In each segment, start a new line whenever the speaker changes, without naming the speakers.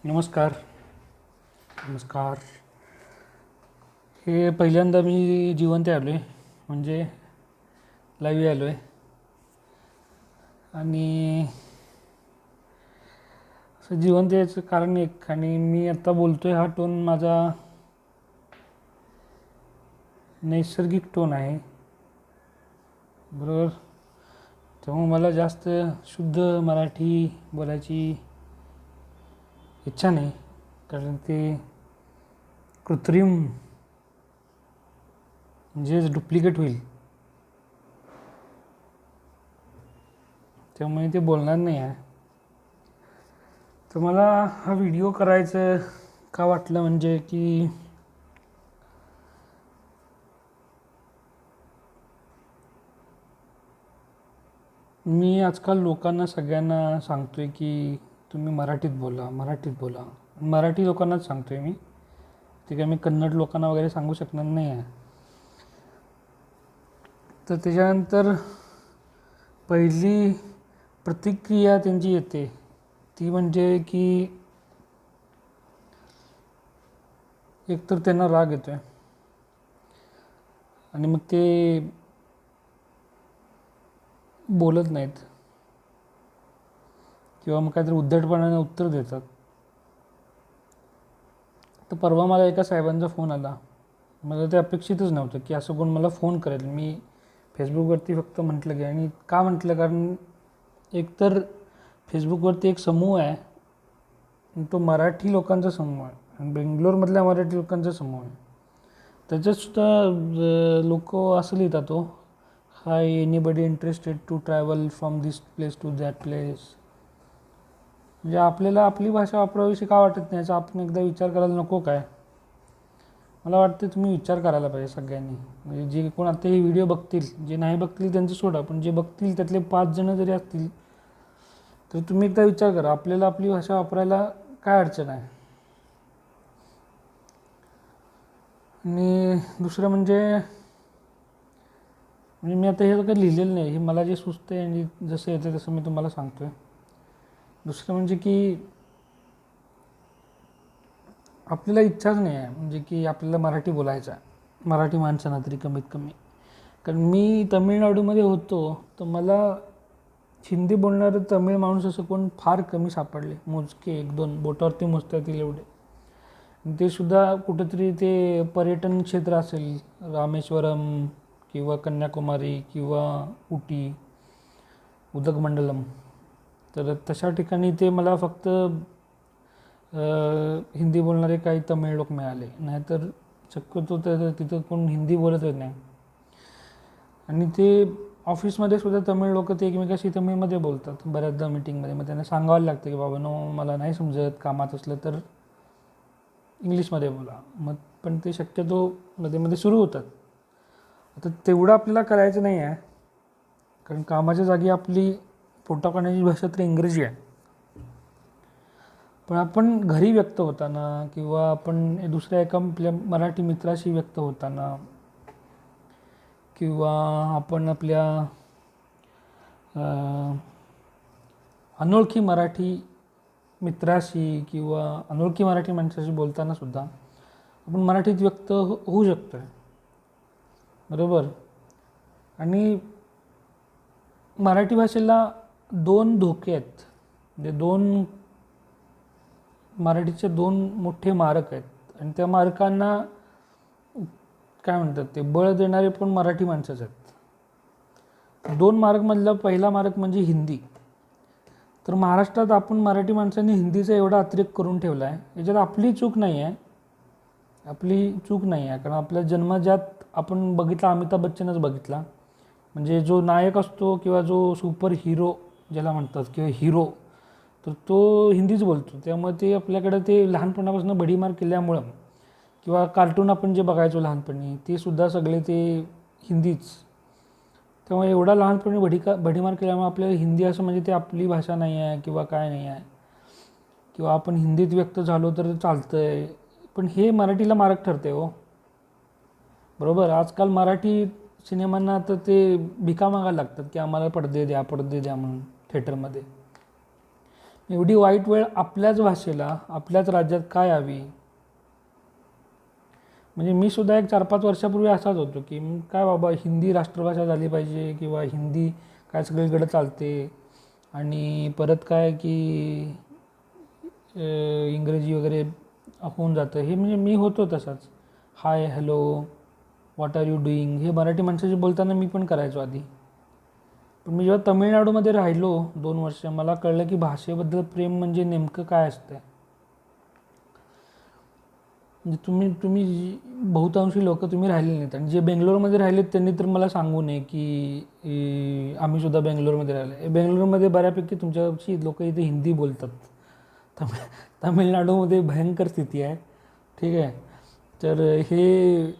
नमस्कार. नमस्कार. हे पहिल्यांदा मी जिवंत आलो आहे, म्हणजे लाईव्ह आलो आहे. आणि असं जिवंत याचं कारण एक, आणि मी आत्ता बोलतो आहे हा टोन माझा नैसर्गिक टोन आहे, बरोबर. त्यामुळे मला जास्त शुद्ध मराठी बोलायची इच्छा नाही, कारण ते कृत्रिम म्हणजेच डुप्लिकेट होईल. त्यामुळे ते बोलणार नाही आहे. तर मला हा व्हिडिओ करायचं का वाटलं, म्हणजे की मी आजकाल लोकांना सगळ्यांना सांगतो आहे की तुम्ही मराठीत बोला, मराठीत बोला. मराठी लोकांनाच सांगतो आहे मी, ते काय मी कन्नड लोकांना वगैरे सांगू शकणार नाही आहे. तर त्याच्यानंतर पहिली प्रतिक्रिया त्यांची येते ती म्हणजे की एकतर त्यांना राग येतो आहे, आणि मग ते बोलत नाहीत, किंवा मग काहीतरी उद्धटपणाने उत्तर देतात. तर परवा मला एका साहेबांचा फोन आला. मला ते अपेक्षितच नव्हतं की असं कोण मला फोन करेल. मी फेसबुकवरती फक्त म्हटलं की, आणि का म्हटलं, कारण एकतर फेसबुकवरती एक समूह आहे, तो मराठी लोकांचा समूह आहे, आणि बेंगलोरमधल्या मराठी लोकांचा समूह आहे. त्याच्यातसुद्धा लोक असं लिहितात, तो hi anybody interested to travel from this place to that place. म्हणजे आपल्याला आपली भाषा वापरावीशी का वाटत नाही, याचा आपण एकदा विचार करायला नको काय? मला वाटतं तुम्ही विचार करायला पाहिजे सगळ्यांनी. म्हणजे जे कोण आता हे व्हिडिओ बघतील, जे नाही बघतील त्यांचं सोडा, पण जे बघतील त्यातले 5 जण जरी असतील तर तुम्ही एकदा विचार करा, आपल्याला आपली भाषा वापरायला काय अडचण आहे. आणि दुसरं म्हणजे मी आता हे काही लिहिलेलं नाही, हे मला जे सुचतं आहे आणि जसं येतं तसं मी तुम्हाला सांगतो आहे. दुसरं म्हणजे की आपल्याला इच्छाच नाही आहे, म्हणजे की आपल्याला मराठी बोलायचं आहे, मराठी माणसांना तरी कमीत कमी. कारण मी तमिळनाडूमध्ये होतो, तर मला हिंदी बोलणारं तमिळ माणूस असं कोण फार कमी सापडले, मोजके 1-2 बोटावरती मोजता येतील एवढे. ते सुद्धा कुठेतरी ते पर्यटन क्षेत्र असेल, रामेश्वरम किंवा कन्याकुमारी किंवा उटी, उदगमंडलम. तर तशा ठिकाणी ते मला फक्त हिंदी बोलणारे काही तमिळ लोक मिळाले, नाहीतर शक्यतो तर तिथं कोण हिंदी बोलतच नाही. आणि ते ऑफिसमध्ये सुद्धा तमिळ लोक ते एकमेकाशी तमिळमध्ये बोलतात बऱ्याचदा मीटिंगमध्ये. मग त्यांना सांगावं लागतं की बाबा नो, मला नाही समजत, कामात असलं तर इंग्लिशमध्ये बोला. मग पण ते शक्यतो मध्ये मध्ये सुरू होतात. आता तेवढं आपल्याला करायचं नाही आहे, कारण कामाच्या जागी आपली पोटापाण्याची भाषा तर इंग्रजी आहे. पण आपण घरी व्यक्त होताना, किंवा आपण दुसऱ्या एका आपल्या मराठी मित्राशी व्यक्त होताना, किंवा आपण आपल्या अनोळखी मराठी मित्राशी किंवा अनोळखी मराठी माणसाशी बोलताना सुद्धा आपण मराठीत व्यक्त होऊ शकतो आहे, बरोबर. आणि मराठी भाषेला 2 धोके आहेत, म्हणजे मराठीचे 2 मोठे मारक आहेत, आणि त्या मारकांना काय म्हणतात, ते बळ देणारे पण मराठी माणसंच आहेत. 2 मार्कमधला पहिला मार्क म्हणजे हिंदी. तर महाराष्ट्रात आपण मराठी माणसांनी हिंदीचा एवढा अतिरेक करून ठेवला आहे, याच्यात आपली चूक नाही आहे, कारण आपल्या जन्मजात आपण बघितला, अमिताभ बच्चनच बघितला, म्हणजे जो नायक असतो किंवा जो सुपर हिरो ज्याला म्हणतात किंवा हिरो, तर तो हिंदीच बोलतो. त्यामुळे ते आपल्याकडं ते लहानपणापासून भडीमार केल्यामुळं, किंवा कार्टून आपण जे बघायचो लहानपणी ते सुद्धा सगळे ते हिंदीच. त्यामुळे एवढा लहानपणी भडीमार केल्यामुळे आपल्याला हिंदी असं म्हणजे ते आपली भाषा नाही आहे किंवा काय नाही आहे, किंवा आपण हिंदीत व्यक्त झालो तर चालतं आहे. पण हे मराठीला मारक ठरते हो, बरोबर. आजकाल मराठी सिनेमांना तर ते भिका मागायला लागतात की आम्हाला पडदे द्या म्हणून थिएटरमध्ये. एवढी वाईट वेळ आपल्याच भाषेला आपल्याच राज्यात काय यावी. म्हणजे मी सुद्धा एक 4-5 वर्षापूर्वी असाच होतो की काय बाबा हिंदी राष्ट्रभाषा झाली पाहिजे किंवा हिंदी काय सगळीकडे चालते आणि परत काय की इंग्रजी वगैरे होऊन जातं. हे म्हणजे मी होतो तसाच. Hi hello what are you doing हे मराठी माणसाशी बोलताना मी पण करायचो आधी. पण मी जेव्हा तमिळनाडूमध्ये राहिलो 2 वर्ष मला कळलं की भाषेबद्दल प्रेम म्हणजे नेमकं काय असतं. म्हणजे तुम्ही बहुतांशी लोक तुम्ही राहिले नाहीत आणि जे बेंगलोरमध्ये राहिलेत त्यांनी तर मला सांगू नये की आम्हीसुद्धा बेंगलोरमध्ये राहिलो आहे. बेंगलोरमध्ये बऱ्यापैकी तुमच्याशी लोक इथे हिंदी बोलतात. तामिळनाडूमध्ये भयंकर स्थिती आहे. ठीक आहे. तर हे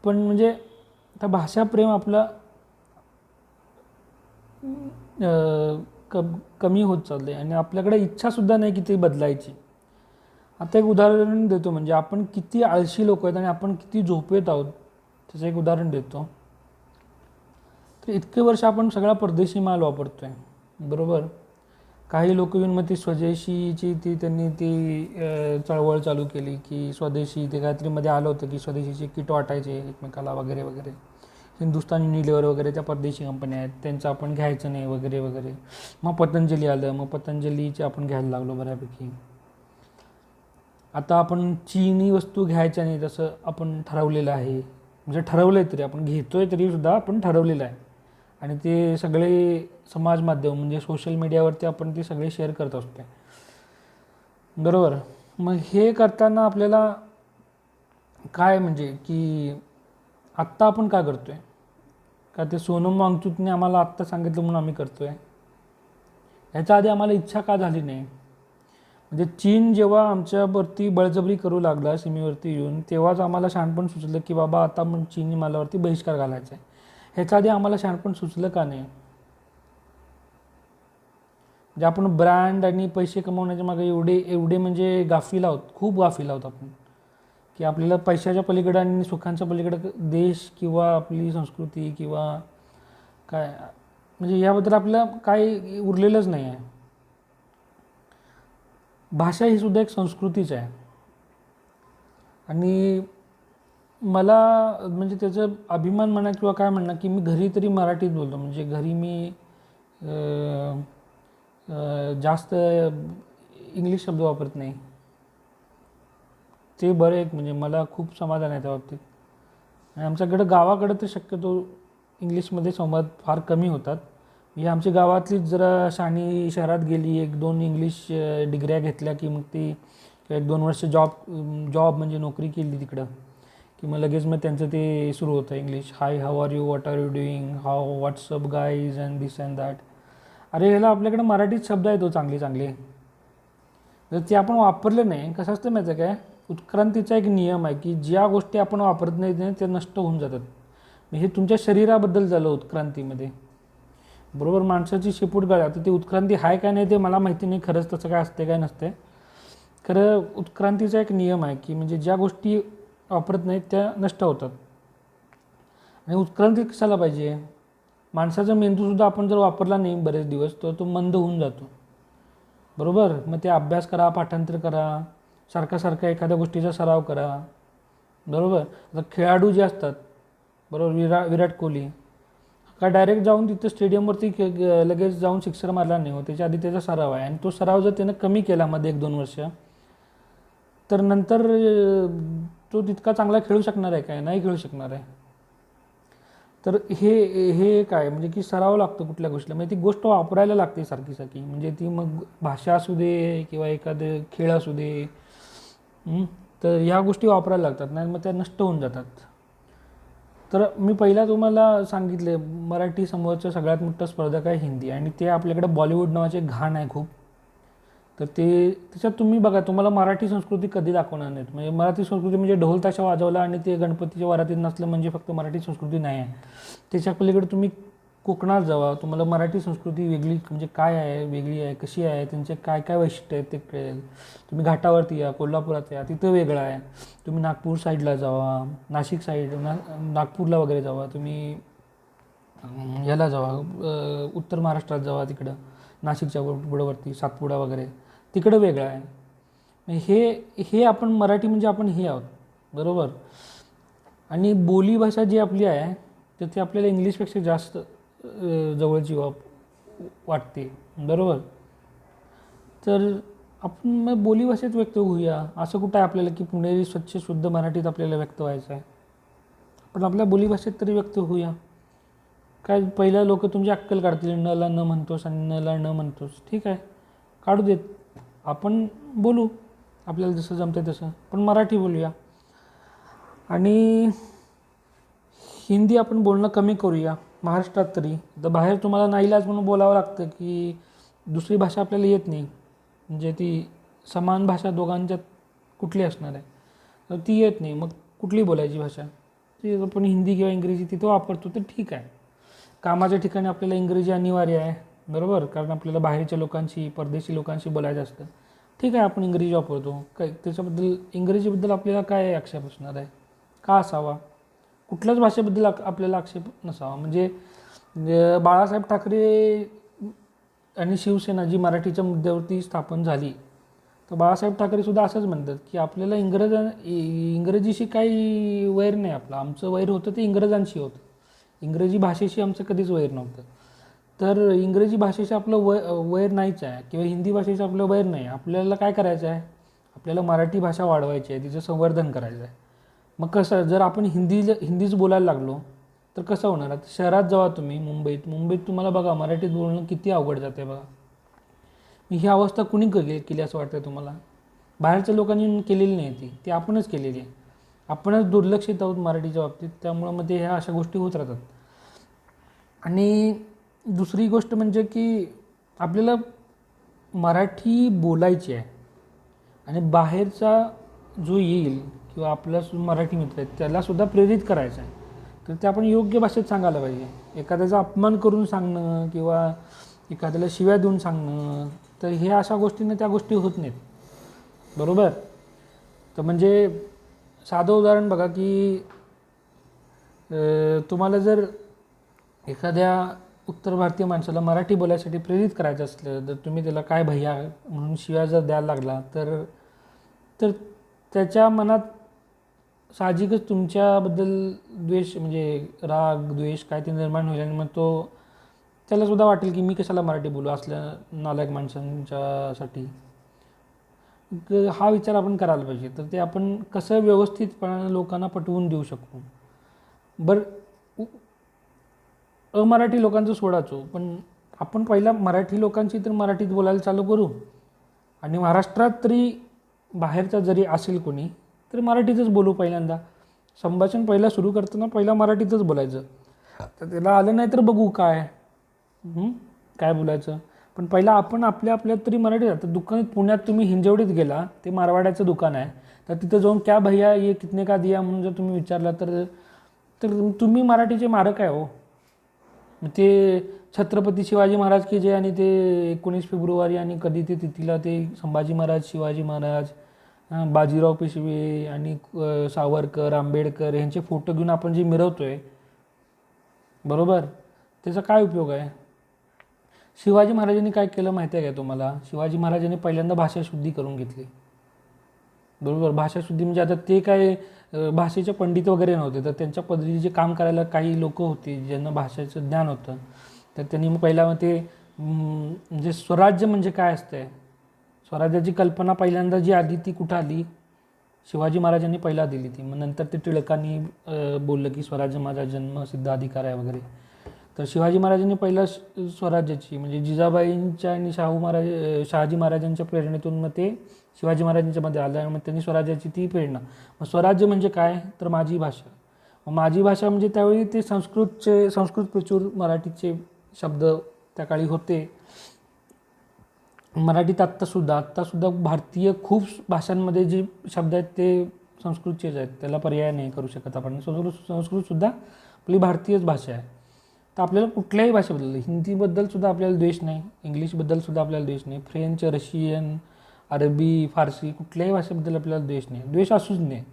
पण म्हणजे आता भाषाप्रेम आपलं कमी होत चाललं आहे आणि आपल्याकडे इच्छासुद्धा नाही की ते बदलायची. आता एक उदाहरण देतो. म्हणजे आपण किती आळशी लोक आहेत आणि आपण किती झोपेत आहोत त्याचं एक उदाहरण देतो. तर इतके वर्ष आपण सगळा परदेशी माल वापरतो आहे बरोबर. काही लोक येऊन मग ती स्वदेशीची त्यांनी ती चळवळ चालू केली की स्वदेशी ते काहीतरी मध्ये आलं होतं की स्वदेशीचे किट वाटायचे एकमेकाला वगैरे वगैरे. हिंदुस्तान युनिलिव्हर वगैरे त्या परदेशी कंपन्या आहेत त्यांचं आपण घ्यायचं नाही वगैरे वगैरे. मग पतंजली आलं मग पतंजलीचे आपण घ्यायला लागलो बऱ्यापैकी. आता आपण चीनी वस्तू घ्यायच्या नाही तसं आपण ठरवलेलं आहे. म्हणजे ठरवलं आहे तरी आपण घेतो आहे तरीसुद्धा आपण ठरवलेलं आहे आणि ते सगळे समाज माध्यम म्हणजे सोशल मीडियावरती आपण ते सगळे शेअर करत असतो बरोबर. मग हे करताना आपल्याला काय म्हणजे की आत्ता आपण काय करतो आहे का ते सोनम वांगचुकने आम्हाला आत्ता सांगितलं म्हणून आम्ही करतो आहे. ह्याच्या आधी आम्हाला इच्छा का झाली नाही. म्हणजे चीन जेव्हा आमच्यावरती बळजबरी करू लागला सीमेवरती येऊन तेव्हाच आम्हाला शहाणपण सुचलं की बाबा आता मग चीनी मालावरती बहिष्कार घालायचा आहे. ह्याच्या आधी आम्हाला शहाणपण सुचलं का नाही. म्हणजे आपण ब्रँड आणि पैसे कमवण्याच्या मागे एवढे म्हणजे गाफील आहोत. खूप गाफील आहोत आपण की आपल्याला पैशाच्या पलीकडं आणि सुखांच्या पलीकडं देश किंवा आपली संस्कृती किंवा काय म्हणजे याबद्दल आपल्याला काय उरलेलंच नाही आहे. भाषा ही सुद्धा एक संस्कृतीच आहे आणि मला म्हणजे त्याचं अभिमान म्हणा किंवा काय म्हणा की मी घरी तरी मराठीत बोलतो. म्हणजे घरी मी जास्त इंग्लिश शब्द वापरत नाही. ते बरं एक म्हणजे मला खूप समाधान आहे त्या बाबतीत. आणि आमच्याकडं गावाकडं तर शक्यतो इंग्लिशमध्ये संवाद फार कमी होतात. ही आमच्या गावातलीच जरा शाणी शहरात गेली 1-2 इंग्लिश डिग्र्या घेतल्या की मग ती 1-2 वर्ष जॉब म्हणजे नोकरी केली तिकडं की मग लगेच मग त्यांचं ते सुरू होतं English. Hi how are you what are you doing how what's up guys and this and that. अरे ह्याला आपल्याकडे मराठीत शब्द आहेत चांगले चांगले तर ते आपण वापरले नाही. कसं असतं माहिती आहे काय उत्क्रांतीचा एक नियम आहे की ज्या गोष्टी आपण वापरत नाही ते नष्ट होऊन जातात. हे तुमच्या शरीराबद्दल झालं उत्क्रांतीमध्ये बरोबर. माणसाची शेपूट गळा तर ती उत्क्रांती आहे काय नाही ते मला माहिती नाही खरंच तसं काय असते काय नसते. खरं उत्क्रांतीचा एक नियम आहे की म्हणजे ज्या गोष्टी वापरत नाहीत त्या नष्ट होतात. आणि उत्क्रांती कशाला पाहिजे. माणसाचा मेंदूसुद्धा आपण जर वापरला नाही बरेच दिवस तर तो मंद होऊन जातो बरोबर. मग ते अभ्यास करा पाठांतर करा सारखा एखाद्या गोष्टीचा सराव करा बरोबर. आता खेळाडू जे असतात बरोबर विराट कोहली का डायरेक्ट जाऊन तिथं स्टेडियमवरती लगेच जाऊन सिक्सर मारला नाही हो. त्याच्या आधी त्याचा सराव आहे आणि तो सराव जर त्यानं कमी केला मध्ये 1-2 वर्ष तर नंतर तो तितका चांगला खेळू शकणार आहे काय नाही खेळू शकणार आहे. तर हे काय म्हणजे की सराव लागतो कुठल्या गोष्टीला म्हणजे ती गोष्ट वापरायला लागते सारखी म्हणजे ती मग भाषा असू दे किंवा एखादं खेळ असू दे तर ह्या गोष्टी वापरायला लागतात नाही मग त्या नष्ट होऊन जातात. तर मी पहिला तुम्हाला सांगितले मराठी समोरचं सगळ्यात मोठं स्पर्धक आहे हिंदी आणि ते आपल्याकडे बॉलिवूड नावाचे घाण आहे खूप. तर ते त्याच्यात तुम्ही बघा तुम्हाला मराठी संस्कृती कधी दाखवणार नाहीत. म्हणजे मराठी संस्कृती म्हणजे ढोल ताशा वाजवला आणि ते गणपतीच्या वरातीत नसलं म्हणजे फक्त मराठी संस्कृती नाही आहे. त्याच्या पलीकडे तुम्ही कोकणात जावा तुम्हाला मराठी संस्कृती वेगळी म्हणजे काय आहे वेगळी आहे कशी आहे त्यांचे काय काय वैशिष्ट्य आहेत ते कळेल. तुम्ही घाटावरती या कोल्हापुरात या तिथं वेगळं आहे. तुम्ही नागपूर साईडला जावा नाशिक साईड नागपूरला वगैरे जावा तुम्ही याला जावा उत्तर महाराष्ट्रात जावा तिकडं नाशिकच्या पुढवरती सातपुडा वगैरे तिकडं वेगळं आहे. हे आपण मराठी म्हणजे आपण हे आहोत, बरोबर. आणि बोलीभाषा जी आपली आहे तर ती आपल्याला इंग्लिशपेक्षा जास्त जवळची वाटते, बरोबर. तर आपण मग बोलीभाषेत व्यक्त होऊया. असं कुठं आहे आपल्याला की पुणेरी स्वच्छ शुद्ध मराठीत आपल्याला व्यक्त व्हायचं आहे. पण आपल्या बोलीभाषेत तरी व्यक्त होऊया. काय पहिल्या लोक तुमची अक्कल काढतील, न ला न म्हणतोस आणि न ला न म्हणतोस, ठीक आहे, काढू देत. आपण बोलू आपल्याला जसं जमते तसं, पण मराठी बोलूया. आणि हिंदी आपण बोलणं कमी करूया महाराष्ट्रात तरी. तर बाहेर तुम्हाला नाईलाज म्हणून बोलावं लागतं की दुसरी भाषा आपल्याला येत नाही, म्हणजे ती समान भाषा दोघांच्यात कुठली असणार आहे, तर ती येत नाही. मग कुठली बोलायची भाषा, ती आपण हिंदी किंवा इंग्रजी तिथं वापरतो तर ठीक आहे. कामाच्या ठिकाणी आपल्याला इंग्रजी अनिवार्य आहे, बरोबर, कारण आपल्याला बाहेरच्या लोकांशी परदेशी लोकांशी बोलायचं असतं, ठीक आहे, आपण इंग्रजी वापरतो. काय त्याच्याबद्दल इंग्रजीबद्दल आपल्याला काय आक्षेप असणार आहे, का असावा. कुठल्याच भाषेबद्दल आपल्याला आक्षेप नसावा. म्हणजे बाळासाहेब ठाकरे आणि शिवसेना जी मराठीच्या मुद्द्यावरती स्थापन झाली, तर बाळासाहेब ठाकरेसुद्धा असंच म्हणतात की आपल्याला इंग्रजीशी काही वैर नाही आपलं. आमचं वैर होतं ते इंग्रजांशी होतं, इंग्रजी भाषेशी आमचं कधीच वैर नव्हतं. तर इंग्रजी भाषेशी आपलं वैर नाहीच आहे किंवा हिंदी भाषेचं आपलं वैर नाही. आपल्याला काय करायचं आहे, आपल्याला मराठी भाषा वाढवायची आहे, तिचं संवर्धन करायचं आहे. मग कसं, जर आपण हिंदीच बोलायला लागलो तर कसं होणार. आता शहरात जावा तुम्ही, मुंबईत तुम्हाला बघा मराठीत बोलणं किती अवघड जाते बघा. ही अवस्था कुणी केली असं वाटतं तुम्हाला. बाहेरच्या लोकांनी केलेली नाही, ती आपणच केलेली आहे. आपणच दुर्लक्षित आहोत मराठीच्या बाबतीत, त्यामुळं मग ते ह्या अशा गोष्टी होत राहतात. आणि दुसरी गोष्ट म्हणजे की आपल्याला मराठी बोलायची आहे आणि बाहेरचा जो येईल किंवा आपला मराठी मित्र आहेत त्यालासुद्धा प्रेरित करायचं आहे, तर ते आपण योग्य भाषेत सांगायला पाहिजे. एखाद्याचा अपमान करून सांगणं किंवा एखाद्याला शिव्या देऊन सांगणं, तर हे अशा गोष्टींना त्या गोष्टी होत नाहीत, बरोबर. तर म्हणजे साधं उदाहरण बघा की तुम्हाला जर एखाद्या उत्तर भारतीय माणसाला मराठी बोलायसाठी प्रेरित करायचं असलं, तर तुम्ही त्याला काय भैया म्हणून शिव्या जर द्यायला लागला तर तर त्याच्या मनात साहजिकच तुमच्याबद्दल द्वेष, म्हणजे राग द्वेष काय ते निर्माण होईल. आणि मग त्यालासुद्धा वाटेल की मी कशाला मराठी बोलू असल्या नालायक माणसांच्यासाठी. हा विचार आपण करायला पाहिजे. तर ते आपण कसं व्यवस्थितपणाने लोकांना पटवून देऊ शकू. बरं, अमराठी लोकांचं सोडाचो, पण आपण पहिला मराठी लोकांची तर मराठीत बोलायला चालू करू. आणि महाराष्ट्रात तरी बाहेरचा जरी असेल कोणी तर मराठीतच बोलू. पहिल्यांदा संभाषण पहिला सुरू करताना पहिला मराठीतच बोलायचं. तर त्याला आलं नाही तर बघू काय बोलायचं. पण पहिला आपण आपल्यात तरी मराठी. आता दुकानात पुण्यात तुम्ही हिंजवडीत गेला, ते मारवाड्याचं दुकान आहे, तर तिथं जाऊन क्या भैया ये कितने का दिया म्हणून जर तुम्ही विचारला तर तुम्ही मराठीचे मारक आहे हो. ते छत्रपती शिवाजी महाराज की जे आणि ते 19 फेब्रुवारी आणि कधी ते तिथीला ते संभाजी महाराज, शिवाजी महाराज, बाजीराव पेशवे आणि सावरकर, आंबेडकर यांचे फोटो घेऊन आपण जे मिरवतोय, बरोबर, त्याचा काय उपयोग आहे. शिवाजी महाराजांनी काय केलं माहिती आहे का तुम्हाला. शिवाजी महाराजांनी पहिल्यांदा भाषा शुद्धी करून घेतली, बरोबर. भाषा शुद्धी म्हणजे आता ते काय भाषेचे पंडित वगैरे नव्हते, तर त्यांच्या पद्धतीचे काम करायला काही लोक होते ज्यांना भाषेचं ज्ञान होतं. तर त्यांनी मग पहिला ते म्हणजे स्वराज्य म्हणजे काय असतंय, स्वराज्याची कल्पना पहिल्यांदा जी आली ती कुठं आली, शिवाजी महाराजांनी पहिला दिली ती. मग नंतर ते टिळकांनी बोललं की स्वराज्य माझा जन्मसिद्ध अधिकार आहे वगैरे. तर शिवाजी महाराजांनी पहिला स्वराज्याची म्हणजे जिजाबाईंच्या आणि शहाजी महाराजांच्या प्रेरणेतून मग ते शिवाजी महाराजांच्यामध्ये आलं आणि मग त्यांनी स्वराज्याची ती प्रेरणा. मग स्वराज्य म्हणजे काय तर माझी भाषा. मग माझी भाषा म्हणजे त्यावेळी ते संस्कृत प्रचूर मराठीचे शब्द त्या काळी होते. मराठीत आत्तासुद्धा भारतीय खूप भाषांमध्ये जे शब्द आहेत ते संस्कृतचेच आहेत, त्याला पर्याय नाही करू शकत आपण. संस्कृतसुद्धा आपली भारतीयच भाषा आहे. तर आपल्याला कुठल्याही भाषेबद्दल, हिंदीबद्दलसुद्धा आपल्याला द्वेष नाही, इंग्लिशबद्दलसुद्धा आपल्याला द्वेष नाही, फ्रेंच, रशियन, अरबी, फारसी कुठल्याही भाषेबद्दल आपल्याला द्वेष नाही, द्वेष असूच नाही.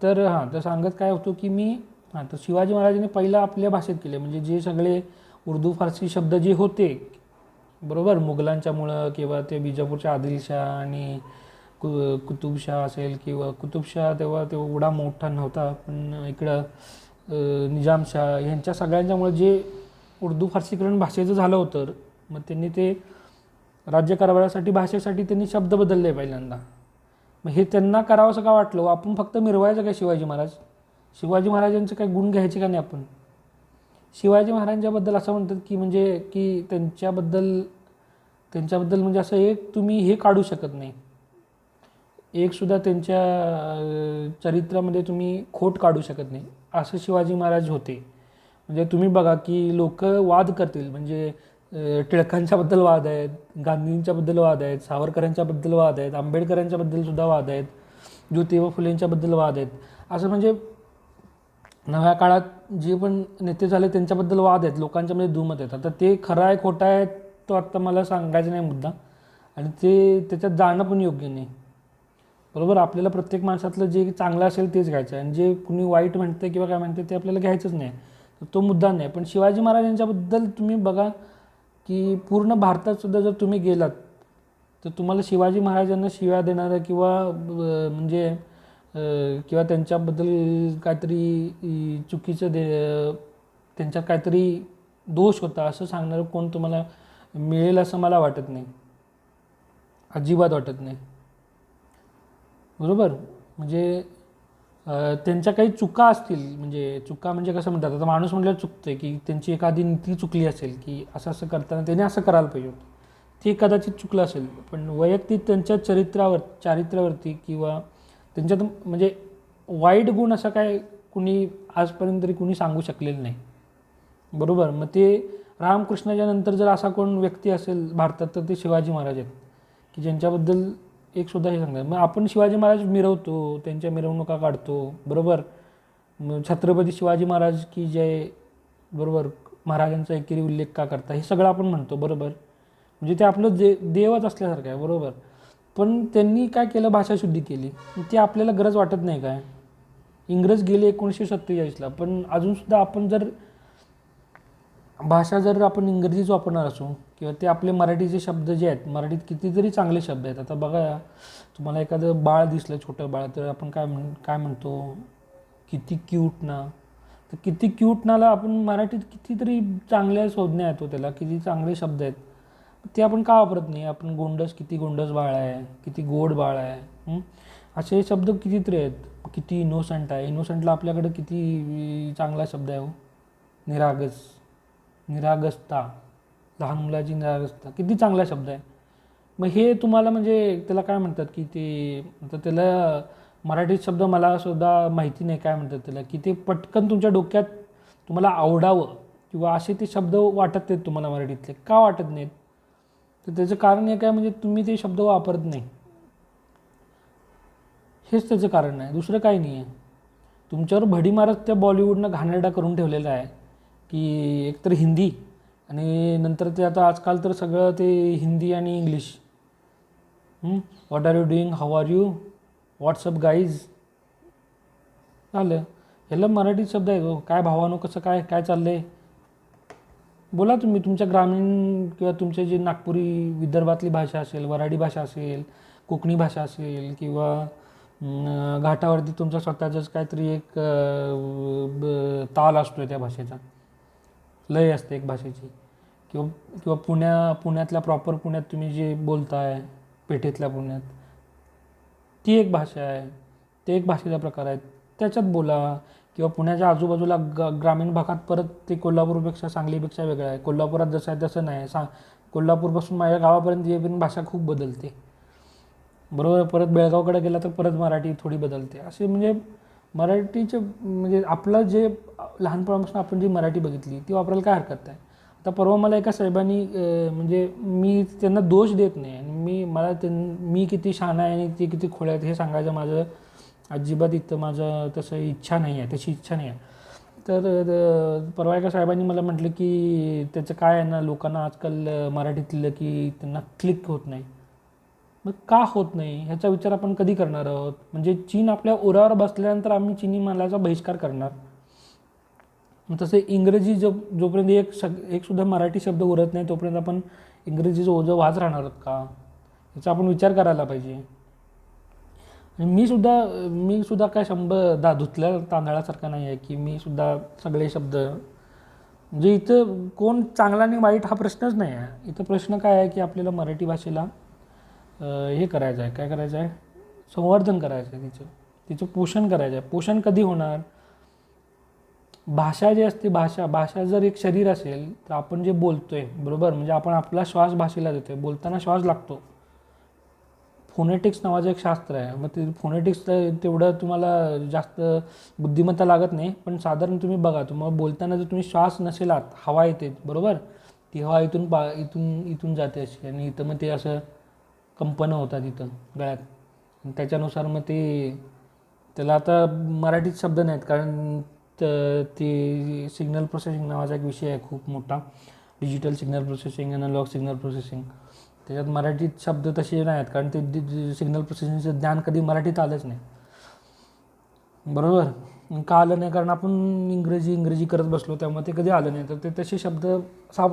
तर सांगत काय होतो की तर शिवाजी महाराजांनी पहिला आपल्या भाषेत केले. म्हणजे जे सगळे उर्दू फारसी शब्द जे होते बरोबर. मुघलांच्यामुळं किंवा ते बिजापूरच्या आदिलशाह आणि कुतुबशाह असेल, किंवा कुतुबशाह तेव्हा एवढा मोठा नव्हता, पण इकडं निजामशाह यांच्या सगळ्यांच्यामुळे जे उर्दू फारसीकरण भाषेचं झालं होतं, मग त्यांनी ते राज्यकारभारासाठी भाषेसाठी त्यांनी शब्द बदलले पहिल्यांदा. मग हे त्यांना करावंसं का वाटलं? आपण फक्त मिरवायचं काय शिवाजी महाराज? शिवाजी महाराजांचे काय गुण घ्यायचे का नाही आपण? शिवाजी महाराजांच्याबद्दल असं म्हणतात की म्हणजे की त्यांच्याबद्दल म्हणजे असं एक तुम्ही हे काढू शकत नाही, एकसुद्धा त्यांच्या चरित्रामध्ये तुम्ही खोट काढू शकत नाही, असं शिवाजी महाराज होते. म्हणजे तुम्ही बघा की लोक वाद करतील, म्हणजे टिळकांच्याबद्दल वाद आहेत, गांधींच्याबद्दल वाद आहेत, सावरकरांच्याबद्दल वाद आहेत, आंबेडकरांच्याबद्दलसुद्धा वाद आहेत, ज्योतिबा फुलेंच्याबद्दल वाद आहेत. असं म्हणजे नव्या काळात जे पण नेते झाले त्यांच्याबद्दल वाद आहेत, लोकांच्यामध्ये दुमत आहेत. आता ते खरं आहे खोटं आहे तो आत्ता मला सांगायचं नाही मुद्दा, आणि ते त्याच्यात जाणं पण योग्य नाही. बरोबर. आपल्याला प्रत्येक माणसातलं जे चांगलं असेल तेच घ्यायचं आहे, आणि जे कुणी वाईट म्हणते किंवा काय म्हणते ते आपल्याला घ्यायचंच नाही. तर तो मुद्दा नाही. पण शिवाजी महाराजांच्याबद्दल तुम्ही बघा की पूर्ण भारतातसुद्धा जर तुम्ही गेलात तर तुम्हाला शिवाजी महाराजांना शिव्या देणारं म्हणजे किंवा त्यांच्याबद्दल काहीतरी चुकीचं त्यांच्यात काहीतरी दोष होता असं सांगणारं कोण तुम्हाला मिळेल असं मला वाटत नाही, अजिबात वाटत नाही. बरोबर. म्हणजे त्यांच्या काही चुका असतील, म्हणजे चुका म्हणजे कसं म्हणतात, आता माणूस म्हटल्यावर चुकतोय, की त्यांची एखादी नीती चुकली असेल की असं असं करताना त्याने असं करायला पाहिजे होतं, ते कदाचित चुकलं असेल. पण वैयक्तिक त्यांच्या चारित्र्यावरती किंवा त्यांच्यात म्हणजे वाईट गुण असं काय कुणी आजपर्यंत तरी कुणी सांगू शकलेलं नाही. बरोबर. मग ते रामकृष्णाच्या नंतर जर असा कोण व्यक्ती असेल भारतात तर ते शिवाजी महाराज आहेत, की ज्यांच्याबद्दल एकसुद्धा हे सांगतात. मग आपण शिवाजी महाराज मिरवतो, त्यांच्या मिरवणुका काढतो. बरोबर. मग छत्रपती शिवाजी महाराज की जय. बरोबर. महाराजांचा एकेरी उल्लेख का करता, हे सगळं आपण म्हणतो. बरोबर. म्हणजे ते आपलं देवच असल्यासारखं आहे. बरोबर. पण त्यांनी काय केलं? भाषाशुद्धी केली. ती आपल्याला गरज वाटत नाही काय? इंग्रज गेले 1947ला, पण अजूनसुद्धा आपण जर भाषा जर आपण इंग्रजीच वापरणार असू किंवा ते आपले मराठीचे शब्द जे आहेत, मराठीत कितीतरी चांगले शब्द आहेत. आता बघा, तुम्हाला एखादं बाळ दिसलं, छोटं बाळ, तर आपण काय म्हणतो? किती क्यूट ना. तर किती क्यूट नाला आपण मराठीत कितीतरी चांगल्या संज्ञा आहेत, त्याला किती चांगले शब्द आहेत, ते आपण का वापरत नाही? आपण किती गोंडस बाळ आहे, किती गोड बाळ आहे, असे शब्द कितीतरी आहेत. किती इनोसंट आहे. इनोसंटला आपल्याकडे किती चांगला शब्द आहे हो. निरागसता, लहान मुलाची निरागसता, किती चांगला शब्द आहे. मग हे तुम्हाला म्हणजे त्याला काय म्हणतात की ते, आता त्याला मराठीत शब्द मला सुद्धा माहिती नाही काय म्हणतात त्याला, की ते पटकन तुमच्या डोक्यात तुम्हाला आवडावं किंवा असे ते शब्द वाटत नाहीत तुम्हाला मराठीतले. का वाटत नाहीत? तर त्याचं कारण एक आहे, म्हणजे तुम्ही ते शब्द वापरत नाही, हेच त्याचं कारण आहे, दुसरं काही नाही आहे. तुमच्यावर भडी मारत त्या बॉलिवूडनं घाणेरडा करून ठेवलेला आहे, की एकतर हिंदी आणि नंतर ते आता आजकाल तर सगळं ते हिंदी आणि English. What are you doing, how are you, what's up guys, झालं. ह्याला मराठी शब्द आहे हो. काय भावानो, कसं काय काय चाललं आहे, बोला तुम्ही. तुमच्या ग्रामीण किंवा तुमच्या जे नागपुरी विदर्भातली भाषा असेल, वऱ्हाडी भाषा असेल, कोकणी भाषा असेल, किंवा घाटावरती तुमचा स्वतःचाच काहीतरी एक ताल असतो त्या भाषेचा, लय असते एक भाषेची. किंवा किंवा पुण्यातल्या प्रॉपर पुण्यात तुम्ही जे बोलताय, पेठेतल्या पुण्यात, ती एक भाषा आहे, ते एक भाषेचा प्रकार आहे, त्याच्यात बोला. किंवा पुण्याच्या आजूबाजूला ग्रामीण भागात परत ते कोल्हापूरपेक्षा, सांगलीपेक्षा वेगळं आहे. कोल्हापुरात जसं आहे तसं नाही. कोल्हापूरपासून माझ्या गावापर्यंत येईपर्यंत भाषा खूप बदलते. बरोबर. परत बेळगावकडे गेला तर परत मराठी थोडी बदलते. असे म्हणजे मराठीचे म्हणजे आपलं जे लहानपणापासून आपण जी मराठी बघितली ती वापरायला काय हरकत आहे. आता परवा मला एका साहेबांनी म्हणजे मी त्यांना दोष देत नाही, आणि मी किती शहाणा आहे आणि ते किती खोळे आहेत हे सांगायचं माझं अजिबात इथं माझं तसं इच्छा नाही आहे, तशी इच्छा नाही आहे. तर परवा एका साहेबांनी मला म्हटलं की त्याचं काय आहे ना, लोकांना आजकाल मराठीतलं की त्यांना क्लिक होत नाही. मग का होत नाही ह्याचा विचार आपण कधी करणार आहोत? म्हणजे चीन आपल्या उरावर बसल्यानंतर आम्ही चिनी मालाचा बहिष्कार करणार? मग तसं इंग्रजी जोपर्यंत एक सुद्धा मराठी शब्द उरत नाही तोपर्यंत आपण इंग्रजीचं ओझं वाहत राहणार आहोत का, याचा आपण विचार करायला पाहिजे. आणि मी सुद्धा काय धुतल्या तांदळासारखा नाही आहे की मी सुद्धा सगळे शब्द, म्हणजे इथं कोण चांगला आणि वाईट हा प्रश्नच नाही आहे. इथं प्रश्न काय आहे की आपल्याला मराठी भाषेला हे करायचं आहे, काय करायचं आहे, संवर्धन करायचं आहे, तिचं पोषण करायचं आहे. पोषण कधी होणार, भाषा जी असते, भाषा जर एक शरीर असेल तर आपण जे बोलतोय बरोबर, म्हणजे आपण आपला श्वास भाषेला देतोय, बोलताना श्वास लागतो. फोनेटिक्स नावाचं एक शास्त्र आहे. मग ते फोनेटिक्स तेवढं तुम्हाला जास्त बुद्धिमत्ता लागत नाही, पण साधारण तुम्ही बघा, तुम्हाला बोलताना जर तुम्ही श्वास नसेल आत, हवा येते बरोबर, ती हवा इथून जाते अशी, आणि इथं मग ते असं कंपनं होतात इथं गळ्यात, आणि त्याच्यानुसार मग त्याला आता मराठीत शब्द नाहीत, कारण ते सिग्नल प्रोसेसिंग नावाचा एक विषय आहे खूप मोठा, digital signal processing, analogue signal processing. त्याच्यात मराठीत शब्द तसे नाही आहेत, कारण ते सिग्नल प्रोसेसिंगचं ज्ञान कधी मराठीत आलंच नाही बरोबर. का आलं नाही, कारण आपण इंग्रजी करत बसलो, त्यामुळे ते कधी आलं नाही. तर ते तसे शब्द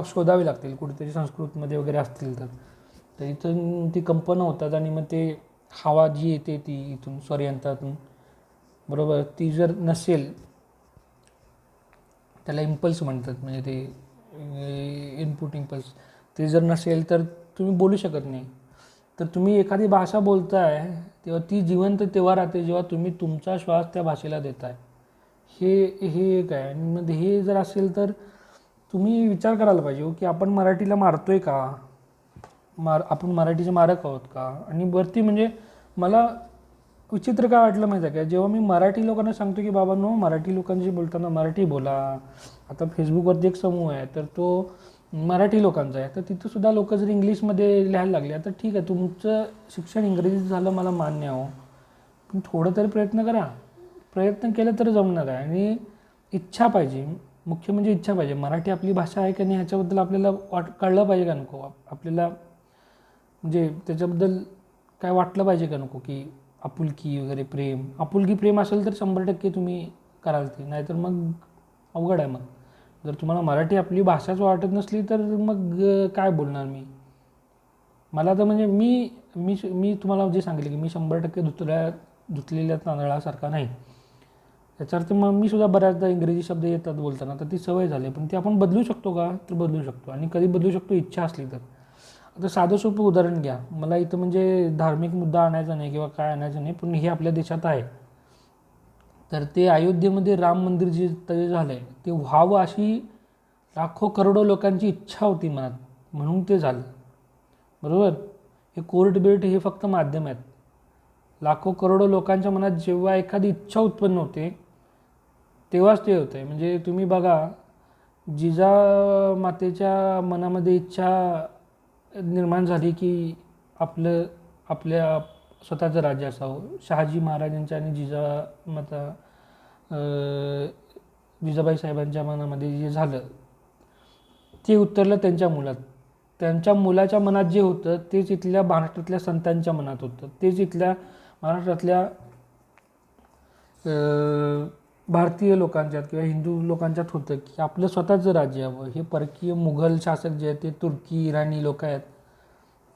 शोधावे लागतील कुठेतरी संस्कृतमध्ये वगैरे असतील तर इथून ती कंपनं होतात, आणि मग ते हवा जी येते ती इथून स्वरयंत्रातून बरोबर, ती जर नसेल, त्याला इम्पल्स म्हणतात, म्हणजे ते इनपुट इम्पल्स, ते जर नसेल तर तुम्ही बोलू शकत नाही. तर तुम्ही एखादी भाषा बोलताय तेव्हा ती जिवंत तेव्हा राहते जेव्हा तुम्ही तुमचा श्वास त्या भाषेला देताय. हे एक आहे. आणि मग हे जर असेल तर तुम्ही विचार करायला पाहिजे की आपण मराठीला मारतोय का, आपण मराठीचे मारक आहोत का. आणि वरती म्हणजे मला विचित्र काय वाटलं माहिती आहे का, जेव्हा मी मराठी लोकांना सांगतो की बाबांनो, मराठी लोकांशी बोलताना मराठी बोला. आता फेसबुकवरती एक समूह आहे तर तो मराठी लोकांचा आहे, तर तिथंसुद्धा लोक जर इंग्लिशमध्ये लिहायला लागले तर ठीक आहे, तुमचं शिक्षण इंग्रजीत झालं मला मान्य आहे, पण थोडं तरी प्रयत्न करा. प्रयत्न केलं तर जमणार आहे, आणि इच्छा पाहिजे, मुख्य म्हणजे इच्छा पाहिजे. मराठी आपली भाषा आहे का नाही ह्याच्याबद्दल आपल्याला कळलं पाहिजे का नको, आपल्याला म्हणजे त्याच्याबद्दल काय वाटलं पाहिजे का नको, की आपुलकी वगैरे आपुलकी प्रेम असेल तर 100% तुम्ही कराल ते, नाहीतर मग अवघड आहे. मग जर तुम्हाला मराठी आपली भाषाच वाटत नसली तर मग काय बोलणार मी. मला तर म्हणजे मी तुम्हाला जे सांगितलं की मी 100% धुतलेल्या तांदळासारखा नाही, याचा अर्थ मग मी सुद्धा बऱ्याचदा इंग्रजी शब्द येतात बोलताना, तर ती सवय झाली. पण ती आपण बदलू शकतो का, तर बदलू शकतो. आणि कधी बदलू शकतो, इच्छा असली तर. आता साधं सोपं उदाहरण घ्या, मला इथं म्हणजे धार्मिक मुद्दा आणायचा नाही किंवा काय आणायचं नाही, पण हे आपल्या देशात आहे. तर ते अयोध्येमध्ये राम मंदिर जे झालं आहे ते व्हावं अशी लाखो करोडो लोकांची इच्छा होती मनात, म्हणून ते झालं बरोबर. हे कोर्ट बिर्ट हे फक्त माध्यम आहेत. लाखो करोडो लोकांच्या मनात जेव्हा एखादी इच्छा उत्पन्न होते तेव्हाच ते होतं आहे. म्हणजे तुम्ही बघा, जिजामातेच्या मनामध्ये इच्छा निर्माण झाली की आपल्या स्वतःचं राज्य असावं. शहाजी महाराजांच्या आणि जिजाबाई साहेबांच्या मनामध्ये जे झालं ते उतरलं त्यांच्या मुलात. त्यांच्या मुलाच्या मनात जे होतं तेच इथल्या महाराष्ट्रातल्या संतांच्या मनात होतं, तेच इथल्या महाराष्ट्रातल्या भारतीय लोकांच्यात किंवा हिंदू लोकांच्यात होतं की आपलं स्वतःचं राज्य हवं. हे परकीय मुघल शासक जे आहेत ते तुर्की इराणी लोक आहेत.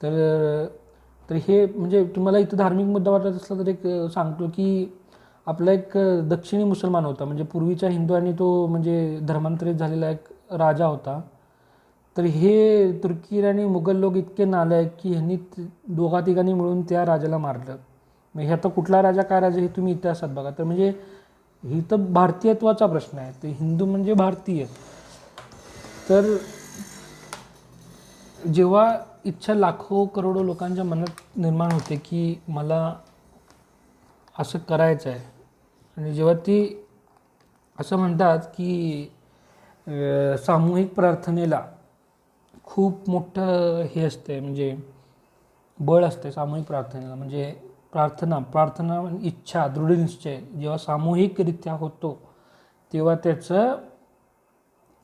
तर हे म्हणजे तुम्हाला इथं धार्मिक मुद्दा वाटत असला तर एक सांगतो की आपला एक दक्षिणी मुसलमान होता, म्हणजे पूर्वीच्या हिंदू आणि तो म्हणजे धर्मांतरित झालेला एक राजा होता. तर हे तुर्की इराणी मुघल लोक इतके नालायक की ह्यांनी दोघा तिघांनी मिळून त्या राजाला मारलं. मग हे आता कुठला राजा काय राजा हे तुम्ही इतिहासात बघा. तर म्हणजे ही तर भारतीयत्वाचा प्रश्न आहे, ते हिंदू म्हणजे भारतीय. तर जेव्हा इच्छा लाखो करोडो लोकांच्या मनात निर्माण होते की मला असं करायचं आहे, आणि जेव्हा ती असं म्हणतात की सामूहिक प्रार्थनेला खूप मोठं हे असते, म्हणजे बळ असते सामूहिक प्रार्थनेला. म्हणजे प्रार्थना इच्छा दृढनिश्चय जेव्हा सामूहिकरित्या होतो तेव्हा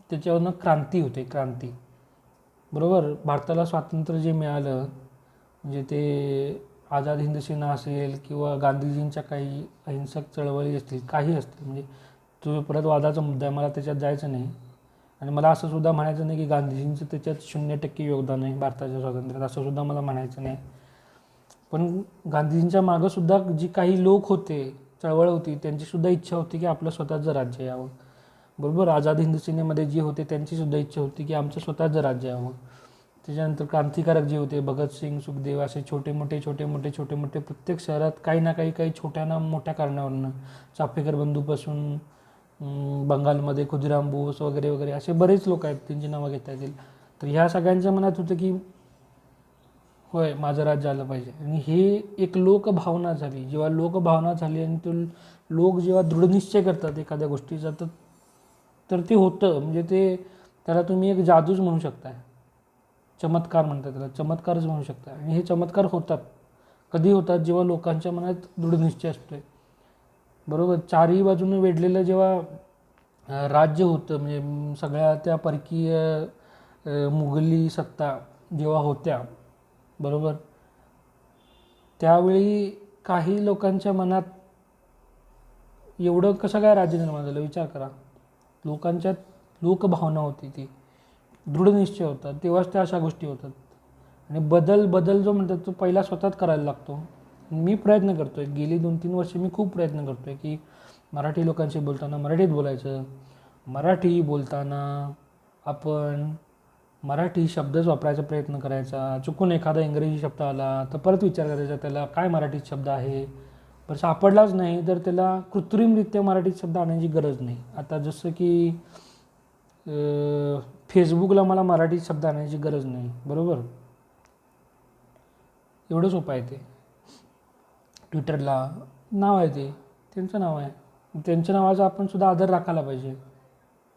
त्याच्यावरनं क्रांती होते, क्रांती बरोबर. भारताला स्वातंत्र्य जे मिळालं, म्हणजे ते आझाद हिंद सेना असेल किंवा गांधीजींच्या काही अहिंसक चळवळी असतील, काही असतील, म्हणजे तो परत वादाचा मुद्दा आहे, मला त्याच्यात जायचं नाही. आणि मला असं सुद्धा म्हणायचं नाही की गांधीजींचं त्याच्यात 0% योगदान आहे भारताच्या स्वातंत्र्यात, असं सुद्धा मला म्हणायचं नाही. पण गांधीजींच्या मागंसुद्धा जी काही लोक होते, चळवळ होती, त्यांचीसुद्धा इच्छा होती की आपलं स्वतःचं राज्य यावं. बरोबर, आझाद हिंद सेनेमध्ये जे होते त्यांचीसुद्धा इच्छा होती की आमचं स्वतःचं राज्य यावं. त्याच्यानंतर क्रांतिकारक जे होते, भगतसिंग, सुखदेव, असे छोटे मोठे प्रत्येक शहरात काही ना काही छोट्या ना मोठ्या कारणावरनं, चाफेकर बंधूपासून बंगालमध्ये खुदिराम बोस वगैरे वगैरे असे बरेच लोक आहेत, त्यांची नावं घेता येतील. तर ह्या सगळ्यांच्या मनात होतं की होय, माझं राज्य आलं पाहिजे. आणि हे एक लोकभावना झाली. जेव्हा लोकभावना झाली आणि तो लोक जेव्हा दृढनिश्चय करतात एखाद्या गोष्टीचा, तर ते होतं. म्हणजे त्याला तुम्ही एक जादूच म्हणू शकताय, चमत्कार म्हणतात त्याला, चमत्कारच म्हणू शकता. आणि हे चमत्कार होतात. कधी होतात? जेव्हा लोकांच्या मनात दृढनिश्चय असतोय. बरोबर, चारही बाजूने वेढलेलं जेव्हा राज्य होतं, म्हणजे सगळ्या त्या परकीय मुघली सत्ता जेव्हा होत्या, बरोबर, त्यावेळी काही लोकांच्या मनात एवढं कसं काय राज्य निर्माण झालं विचार करा. लोकांच्यात लोकभावना होती, ती दृढनिश्चय होता, तेव्हाच त्या अशा गोष्टी होतात. आणि बदल जो म्हणतात तो पहिला स्वतःच करायला लागतो. मी प्रयत्न करतो आहे, गेली 2-3 वर्ष मी खूप प्रयत्न करतो आहे की मराठी लोकांशी बोलताना मराठीत बोलायचं, मराठी बोलताना आपण मराठी शब्दच वापरायचा प्रयत्न करायचा. चुकून एखादा इंग्रजी शब्द आला तर परत विचार करायचा त्याला काय मराठीत शब्द आहे. पण सापडलाच नाही तर त्याला कृत्रिमरित्या मराठीत शब्द आणायची गरज नाही. आता जसं की फेसबुकला मला मराठीत शब्द आणायची गरज नाही, बरोबर, एवढं सोपं आहे ते. ट्विटरला नाव आहे, त्यांचं नाव आहे, त्यांच्या नावाचा आपण सुद्धा आदर राखायला पाहिजे,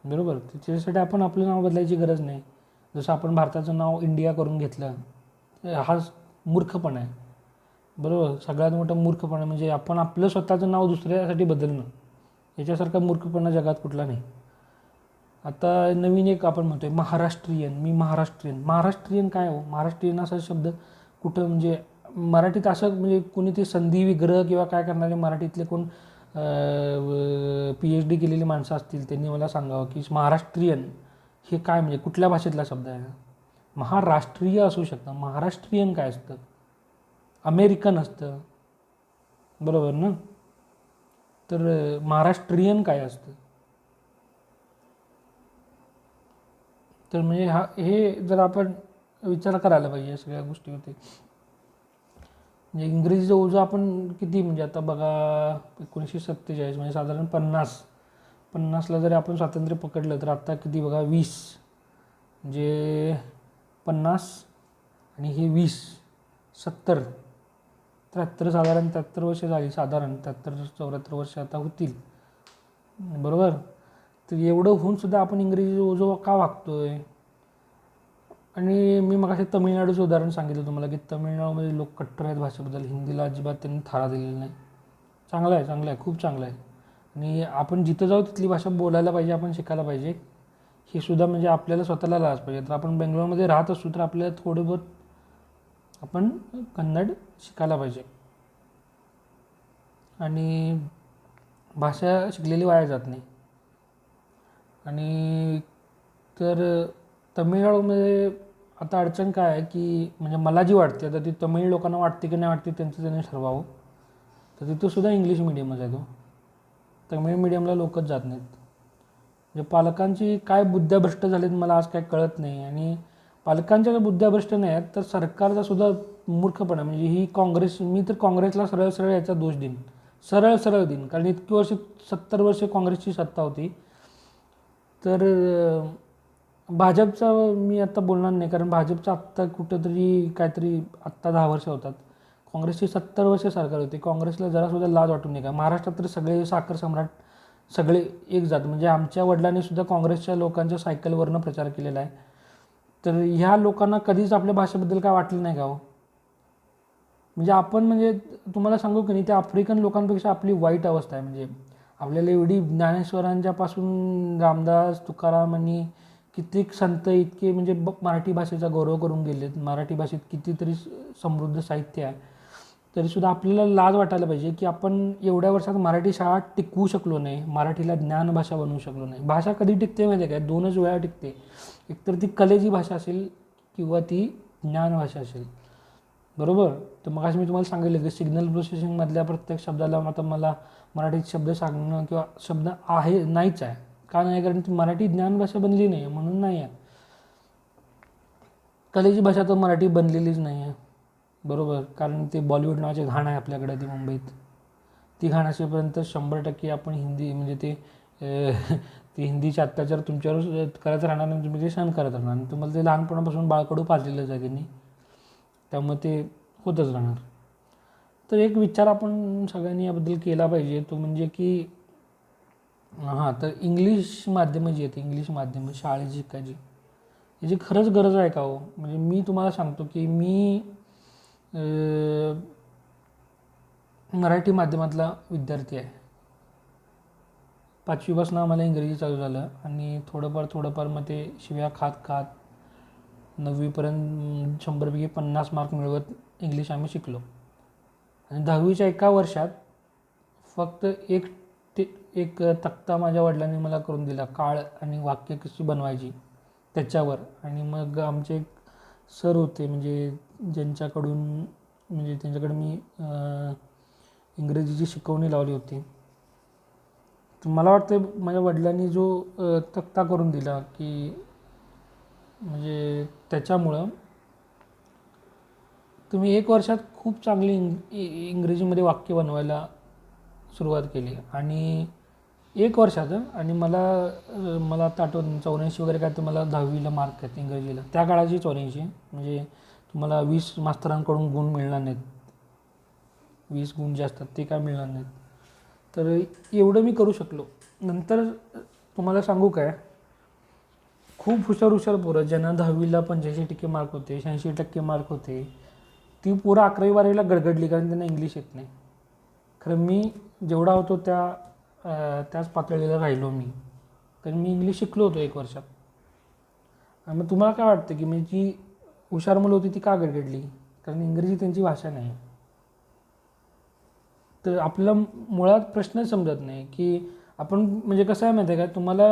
बरोबर. त्याच्यासाठी आपण आपलं नाव बदलायची गरज नाही. जसं आपण भारताचं नाव इंडिया करून घेतलं, हा मूर्खपणा आहे, बरोबर. सगळ्यात मोठा मूर्खपणा म्हणजे आपण आपलं स्वतःचं नाव दुसऱ्यासाठी बदलणं, याच्यासारखा मूर्खपणा जगात कुठला नाही. आता नवीन एक आपण म्हणतो आहे महाराष्ट्रीयन, मी महाराष्ट्रीयन काय हो? महाराष्ट्रीयन असा शब्द कुठं, म्हणजे मराठीत असं, म्हणजे कोणी ते संधी विग्रह किंवा काय करणारे मराठीतले कोण PhD केलेली माणसं असतील त्यांनी मला सांगावं की महाराष्ट्रीयन हे काय, म्हणजे कुठल्या भाषेतला शब्द आहे. महाराष्ट्रीय असू शकतं, महाराष्ट्रीयन काय असतं? अमेरिकन असतं, बरोबर ना. तर महाराष्ट्रीयन काय असतं? तर म्हणजे हे जर आपण विचार करायला पाहिजे या सगळ्या गोष्टीवरती. म्हणजे इंग्रजीचं ओझं आपण किती, म्हणजे आता बघा 1947 म्हणजे साधारण 50ला जरी आपण स्वातंत्र्य पकडलं तर आत्ता किती बघा 20, म्हणजे 50 आणि हे 20, 70, 73, साधारण 73 वर्ष झाली, साधारण 73-74 वर्ष आता होतील, बरोबर. तर एवढं होऊनसुद्धा आपण इंग्रजी ओझं का वागतोय? आणि मी मग असे तमिळनाडूचं उदाहरण सांगितलं तुम्हाला की तमिळनाडूमध्ये लोक कट्टर आहेत भाषेबद्दल, हिंदीला अजिबात त्यांनी थारा दिलेला नाही. चांगलं आहे, खूप चांगलं आहे. आणि आपण जिथं जाऊ तिथली भाषा बोलायला पाहिजे, आपण शिकायला पाहिजे, हे सुद्धा म्हणजे आपल्याला स्वतःला लाज पाहिजे. तर आपण बेंगलोरमध्ये राहत असू तर आपल्याला थोडं बहुत आपण कन्नड शिकायला पाहिजे. आणि भाषा शिकलेली वाया जात नाही. आणि तर तमिळनाडूमध्ये आता अडचण काय आहे की, म्हणजे मला जी वाटते, आता ती तमिळ लोकांना वाटते की नाही वाटते त्यांचं त्यांनी ठरवावं. तर तिथंसुद्धा इंग्लिश मिडियमच आहे, तो तमिळ मिडियमला लोकच जात नाहीत. म्हणजे पालकांची काय बुद्ध्याभ्रष्ट झालीत मला आज काय कळत नाही. आणि पालकांच्या जर बुद्ध्याभ्रष्ट नाही आहेत तर सरकारचा सुद्धा मूर्खपणा. म्हणजे ही काँग्रेस, मी तर काँग्रेसला सरळ याचा दोष देईन, सरळ देईन, कारण इतकी वर्ष 70 वर्ष काँग्रेसची सत्ता होती. तर भाजपचा मी आत्ता बोलणार नाही, कारण भाजपचं आत्ता कुठंतरी काहीतरी आत्ता 10 वर्ष होतात. काँग्रेसची 70 वर्ष सरकार होती. काँग्रेसला जरासुद्धा लाज वाटून नाही का? महाराष्ट्रात तर सगळे साखर सम्राट सगळे एक जात, म्हणजे आमच्या वडिलांनी सुद्धा काँग्रेसच्या लोकांच्या सायकलवरनं प्रचार केलेला आहे. तर ह्या लोकांना कधीच आपल्या भाषेबद्दल काय वाटलं नाही का हो? म्हणजे आपण, म्हणजे तुम्हाला सांगू की नाही, त्या आफ्रिकन लोकांपेक्षा आपली वाईट अवस्था आहे. म्हणजे आपल्याला एवढी ज्ञानेश्वरांच्यापासून रामदास तुकाराम आणि कित्येक संत इतके म्हणजे मराठी भाषेचा गौरव करून गेलेत. मराठी भाषेत कितीतरी समृद्ध साहित्य आहे. तरीसुद्धा आपल्याला लाज वाटायला पाहिजे की आपण एवढ्या वर्षात मराठी शाळा टिकवू शकलो नाही, मराठीला ज्ञानभाषा बनवू शकलो नाही. भाषा कधी टिकते माहिती आहे काय? 2च वेळा टिकते. एकतर ती कलेची भाषा असेल किंवा ती ज्ञानभाषा असेल. बरोबर. तर मगाशी मी तुम्हाला सांगितलं की सिग्नल प्रोसेसिंगमधल्या प्रत्येक शब्दाला आता मला मराठीत शब्द सांगणं किंवा शब्द आहे नाहीच आहे. का नाही? कारण ती मराठी ज्ञानभाषा बनली नाही आहे म्हणून नाही आहे. कलेची भाषा तर मराठी बनलेलीच नाही आहे. बरोबर. कारण ते बॉलिवूड नावाचे घाण आहे आपल्याकडे ती मुंबईत. ती घाण असेपर्यंत 100% आपण हिंदी म्हणजे ते ते हिंदीचे अत्याचार तुमच्यावर करत राहणार आणि तुम्ही ते सहन करत राहणार आणि तुम्हाला ते लहानपणापासून बाळकडू पाजलेलं आहे त्यांनी, त्यामुळे ते होतच राहणार. तर एक विचार आपण सगळ्यांनी याबद्दल केला पाहिजे, तो म्हणजे की तर इंग्लिश माध्यमं जी आहेत, इंग्लिश माध्यमं शाळेत शिकायची याची खरंच गरज आहे का हो? म्हणजे मी तुम्हाला सांगतो की मी मराठी माध्यमातला विद्यार्थी आहे. 5वीपासून आम्हाला इंग्रजी चालू झालं आणि थोडंफार मग ते शिव्या खात 9वीपर्यंत 100पैकी 50 मार्क मिळवत इंग्लिश आम्ही शिकलो. आणि 10वीच्या एका वर्षात फक्त एक तक्ता माझ्या वडिलांनी मला करून दिला, काळ आणि वाक्य कशी बनवायची त्याच्यावर. आणि मग आमचे एक सर होते म्हणजे त्यांच्याकडे मी इंग्रजीची शिकवणी लावली होती. तर मला वाटतं माझ्या वडिलांनी जो तक्ता करून दिला की म्हणजे त्याच्यामुळं तुम्ही 1 वर्षात खूप चांगली इंग्रजीमध्ये वाक्य बनवायला सुरुवात केली. आणि 1 वर्षात आणि मला आता आठवत 84 वगैरे काय, तर मला 10वीला मार्क आहेत इंग्रजीला. त्या काळाची 84 म्हणजे तुम्हाला 20 मास्तरांकडून गुण मिळणार नाहीत. 20 गुण जे असतात ते काय मिळणार नाहीत. तर एवढं मी करू शकलो. नंतर तुम्हाला सांगू काय, खूप हुशार पोरं ज्यांना 10वीला 85% मार्क होते, 86% मार्क होते, ती पोरं 11वी-12वीला गडगडली कारण त्यांना इंग्लिश येत नाही. खरं मी जेवढा होतो त्याच पातळीला राहिलो मी, कारण मी इंग्लिश शिकलो होतो 1 वर्षात. आणि मग तुम्हाला काय वाटतं की म्हणजे जी हुशार मुलं होती ती का गडगडली? कारण इंग्रजी त्यांची भाषा नाही. तर आपल्याला मुळात प्रश्नच समजत नाही की आपण म्हणजे कसं आहे माहिती आहे का, तुम्हाला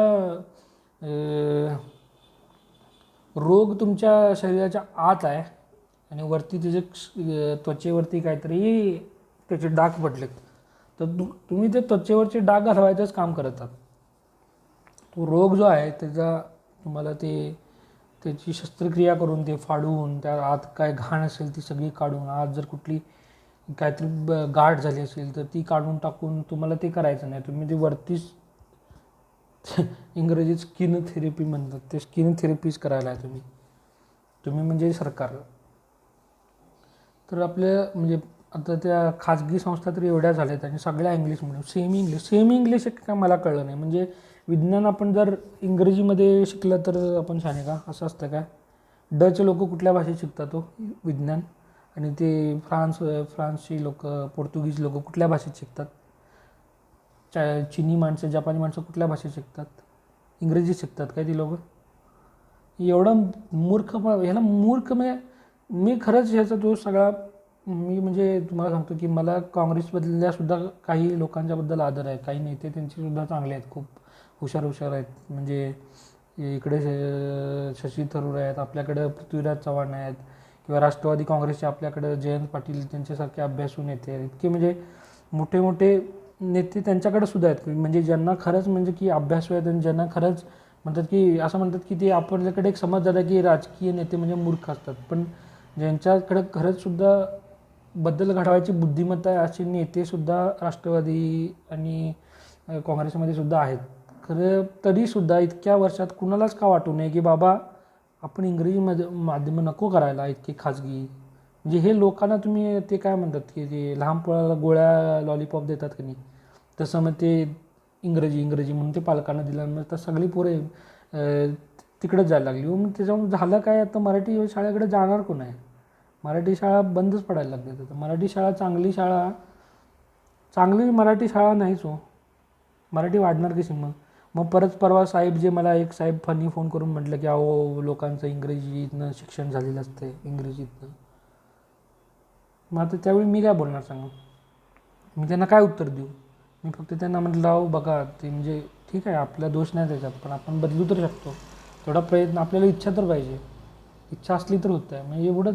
रोग तुमच्या शरीराच्या आत आहे आणि वरती त्याचे त्वचेवरती काहीतरी त्याचे डाग पडलेत, तर तुम्ही ते त्वचेवरचे डाग घालवायचंच काम करतात. तो रोग जो आहे तुम्हाला त्याची शस्त्रक्रिया करून ते फाडून त्या आत काय घाण असेल ती सगळी काढून, आत जर कुठली काहीतरी गाठ झाली असेल तर ती काढून टाकून तुम्हाला ते करायचं नाही. तुम्ही ते वरतीच इंग्रजीत स्किन थेरपी म्हणतात, ते स्किन थेरपीज करायला आहे तुम्ही म्हणजे सरकार. तर आपल्या म्हणजे आता त्या खाजगी संस्था तरी एवढ्या झाल्यात आणि सगळ्या इंग्लिश मिडियम, सेमी इंग्लिश एक काय मला कळलं नाही. म्हणजे विज्ञान आपण जर इंग्रजीमध्ये शिकलं तर आपण छान का, असं असतं काय? डच लोक कुठल्या भाषेत शिकतात तो विज्ञान, आणि ते फ्रान्सची लोक, पोर्तुगीज लोक कुठल्या भाषेत शिकतात? चिनी माणसं, जपानी माणसं कुठल्या भाषेत शिकतात? इंग्रजीत शिकतात काय ती लोक? एवढं ह्याला मूर्ख म्हणजे मी खरंच ह्याचा दोष सगळा मी म्हणजे तुम्हाला सांगतो की मला काँग्रेसमधल्यासुद्धा काही लोकांच्याबद्दल आदर आहे. काही नेते त्यांचेसुद्धा चांगले आहेत, खूप हुशार आहेत. म्हणजे इकडे शशी थरूर आहेत, आपल्याकडं पृथ्वीराज चव्हाण आहेत, किंवा राष्ट्रवादी काँग्रेसचे आपल्याकडं जयंत पाटील त्यांच्यासारखे अभ्यासू नेते आहेत. इतके म्हणजे मोठे नेते त्यांच्याकडे सुद्धा आहेत म्हणजे ज्यांना खरंच म्हणजे की अभ्यासू आहेत आणि ज्यांना खरंच म्हणतात की असं म्हणतात की ते आपल्याकडे एक समज झाला की राजकीय नेते म्हणजे मूर्ख असतात, पण ज्यांच्याकडे खरंचसुद्धा बदल घडवायची बुद्धिमत्ता आहे असे नेतेसुद्धा राष्ट्रवादी आणि काँग्रेसमध्ये सुद्धा आहेत. खरं तरीसुद्धा इतक्या वर्षात कुणालाच का वाटू नये की बाबा आपण इंग्रजी माध्यमं नको करायला इतकी खाजगी. म्हणजे हे लोकांना तुम्ही ते काय म्हणतात की ते लहान पोराला गोळ्या लॉलीपॉप देतात की नाही, तसं मग ते इंग्रजी म्हणून ते पालकांना दिलं, मग तर सगळी पोरे तिकडेच जायला लागली. मग त्याच्यामुळे झालं काय, आता मराठी शाळेकडे जाणार कोण आहे? मराठी शाळा बंदच पडायला लागली. तर मराठी शाळा चांगली मराठी शाळा नाहीच हो. मराठी वाढणार कशी मग परत परवा मला एक साहेब फनी फोन करून म्हटलं की अहो लोकांचं इंग्रजीतनं शिक्षण झालेलं असतं इंग्रजीतनं. मग आता त्यावेळी मी काय बोलणार सांगा? मी त्यांना काय उत्तर देऊ? मी फक्त त्यांना म्हटलं अहो बघा ते म्हणजे ठीक आहे, आपला दोष नाही त्याच्यात, पण आपण बदलू तर शकतो. तेवढा प्रयत्न, आपल्याला इच्छा तर पाहिजे. इच्छा असली तर होतं आहे. म्हणजे एवढं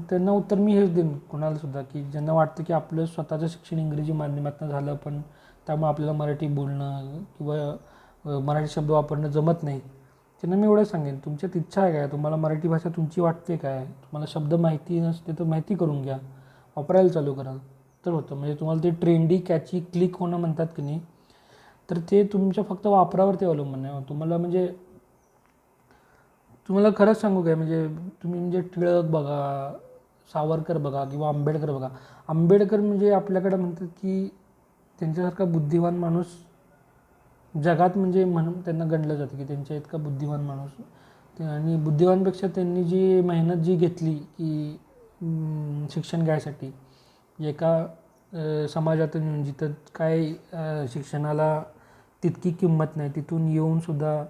त्यांना उत्तर मी हेच देईन कोणालासुद्धा, की ज्यांना वाटतं की आपलं स्वतःचं शिक्षण इंग्रजी माध्यमातून झालं, पण त्यामुळे आपल्याला मराठी बोलणं किंवा मराठी शब्द वापरणं जमत नाही. त्यांना मी एवढं सांगेन, तुमच्यात इच्छा आहे काय? तुम्हाला मराठी भाषा तुमची वाटते काय? तुम्हाला शब्द माहिती नसते तर माहिती करून घ्या, वापरायला चालू करा, तर होतं. म्हणजे तुम्हाला ते ट्रेंडी, कॅची, क्लिक होणं म्हणतात की नाही, तर ते तुमच्या फक्त वापरावरती अवलंबून आहे. तुम्हाला म्हणजे तुम्हाला खरंच सांगू काय, म्हणजे तुम्ही म्हणजे टिळक बघा, सावरकर बघा किंवा आंबेडकर बघा. आंबेडकर म्हणजे आपल्याकडे म्हणतात की त्यांच्यासारखा बुद्धिवान माणूस जगात म्हणजे म्हणून त्यांना गणलं जातं की त्यांच्या इतका बुद्धिवान माणूस. आणि बुद्धिवानपेक्षा त्यांनी जी मेहनत जी घेतली की शिक्षण घ्यायसाठी, एका समाजातून येऊन जिथं काय शिक्षणाला तितकी किंमत नाही, तिथून येऊनसुद्धा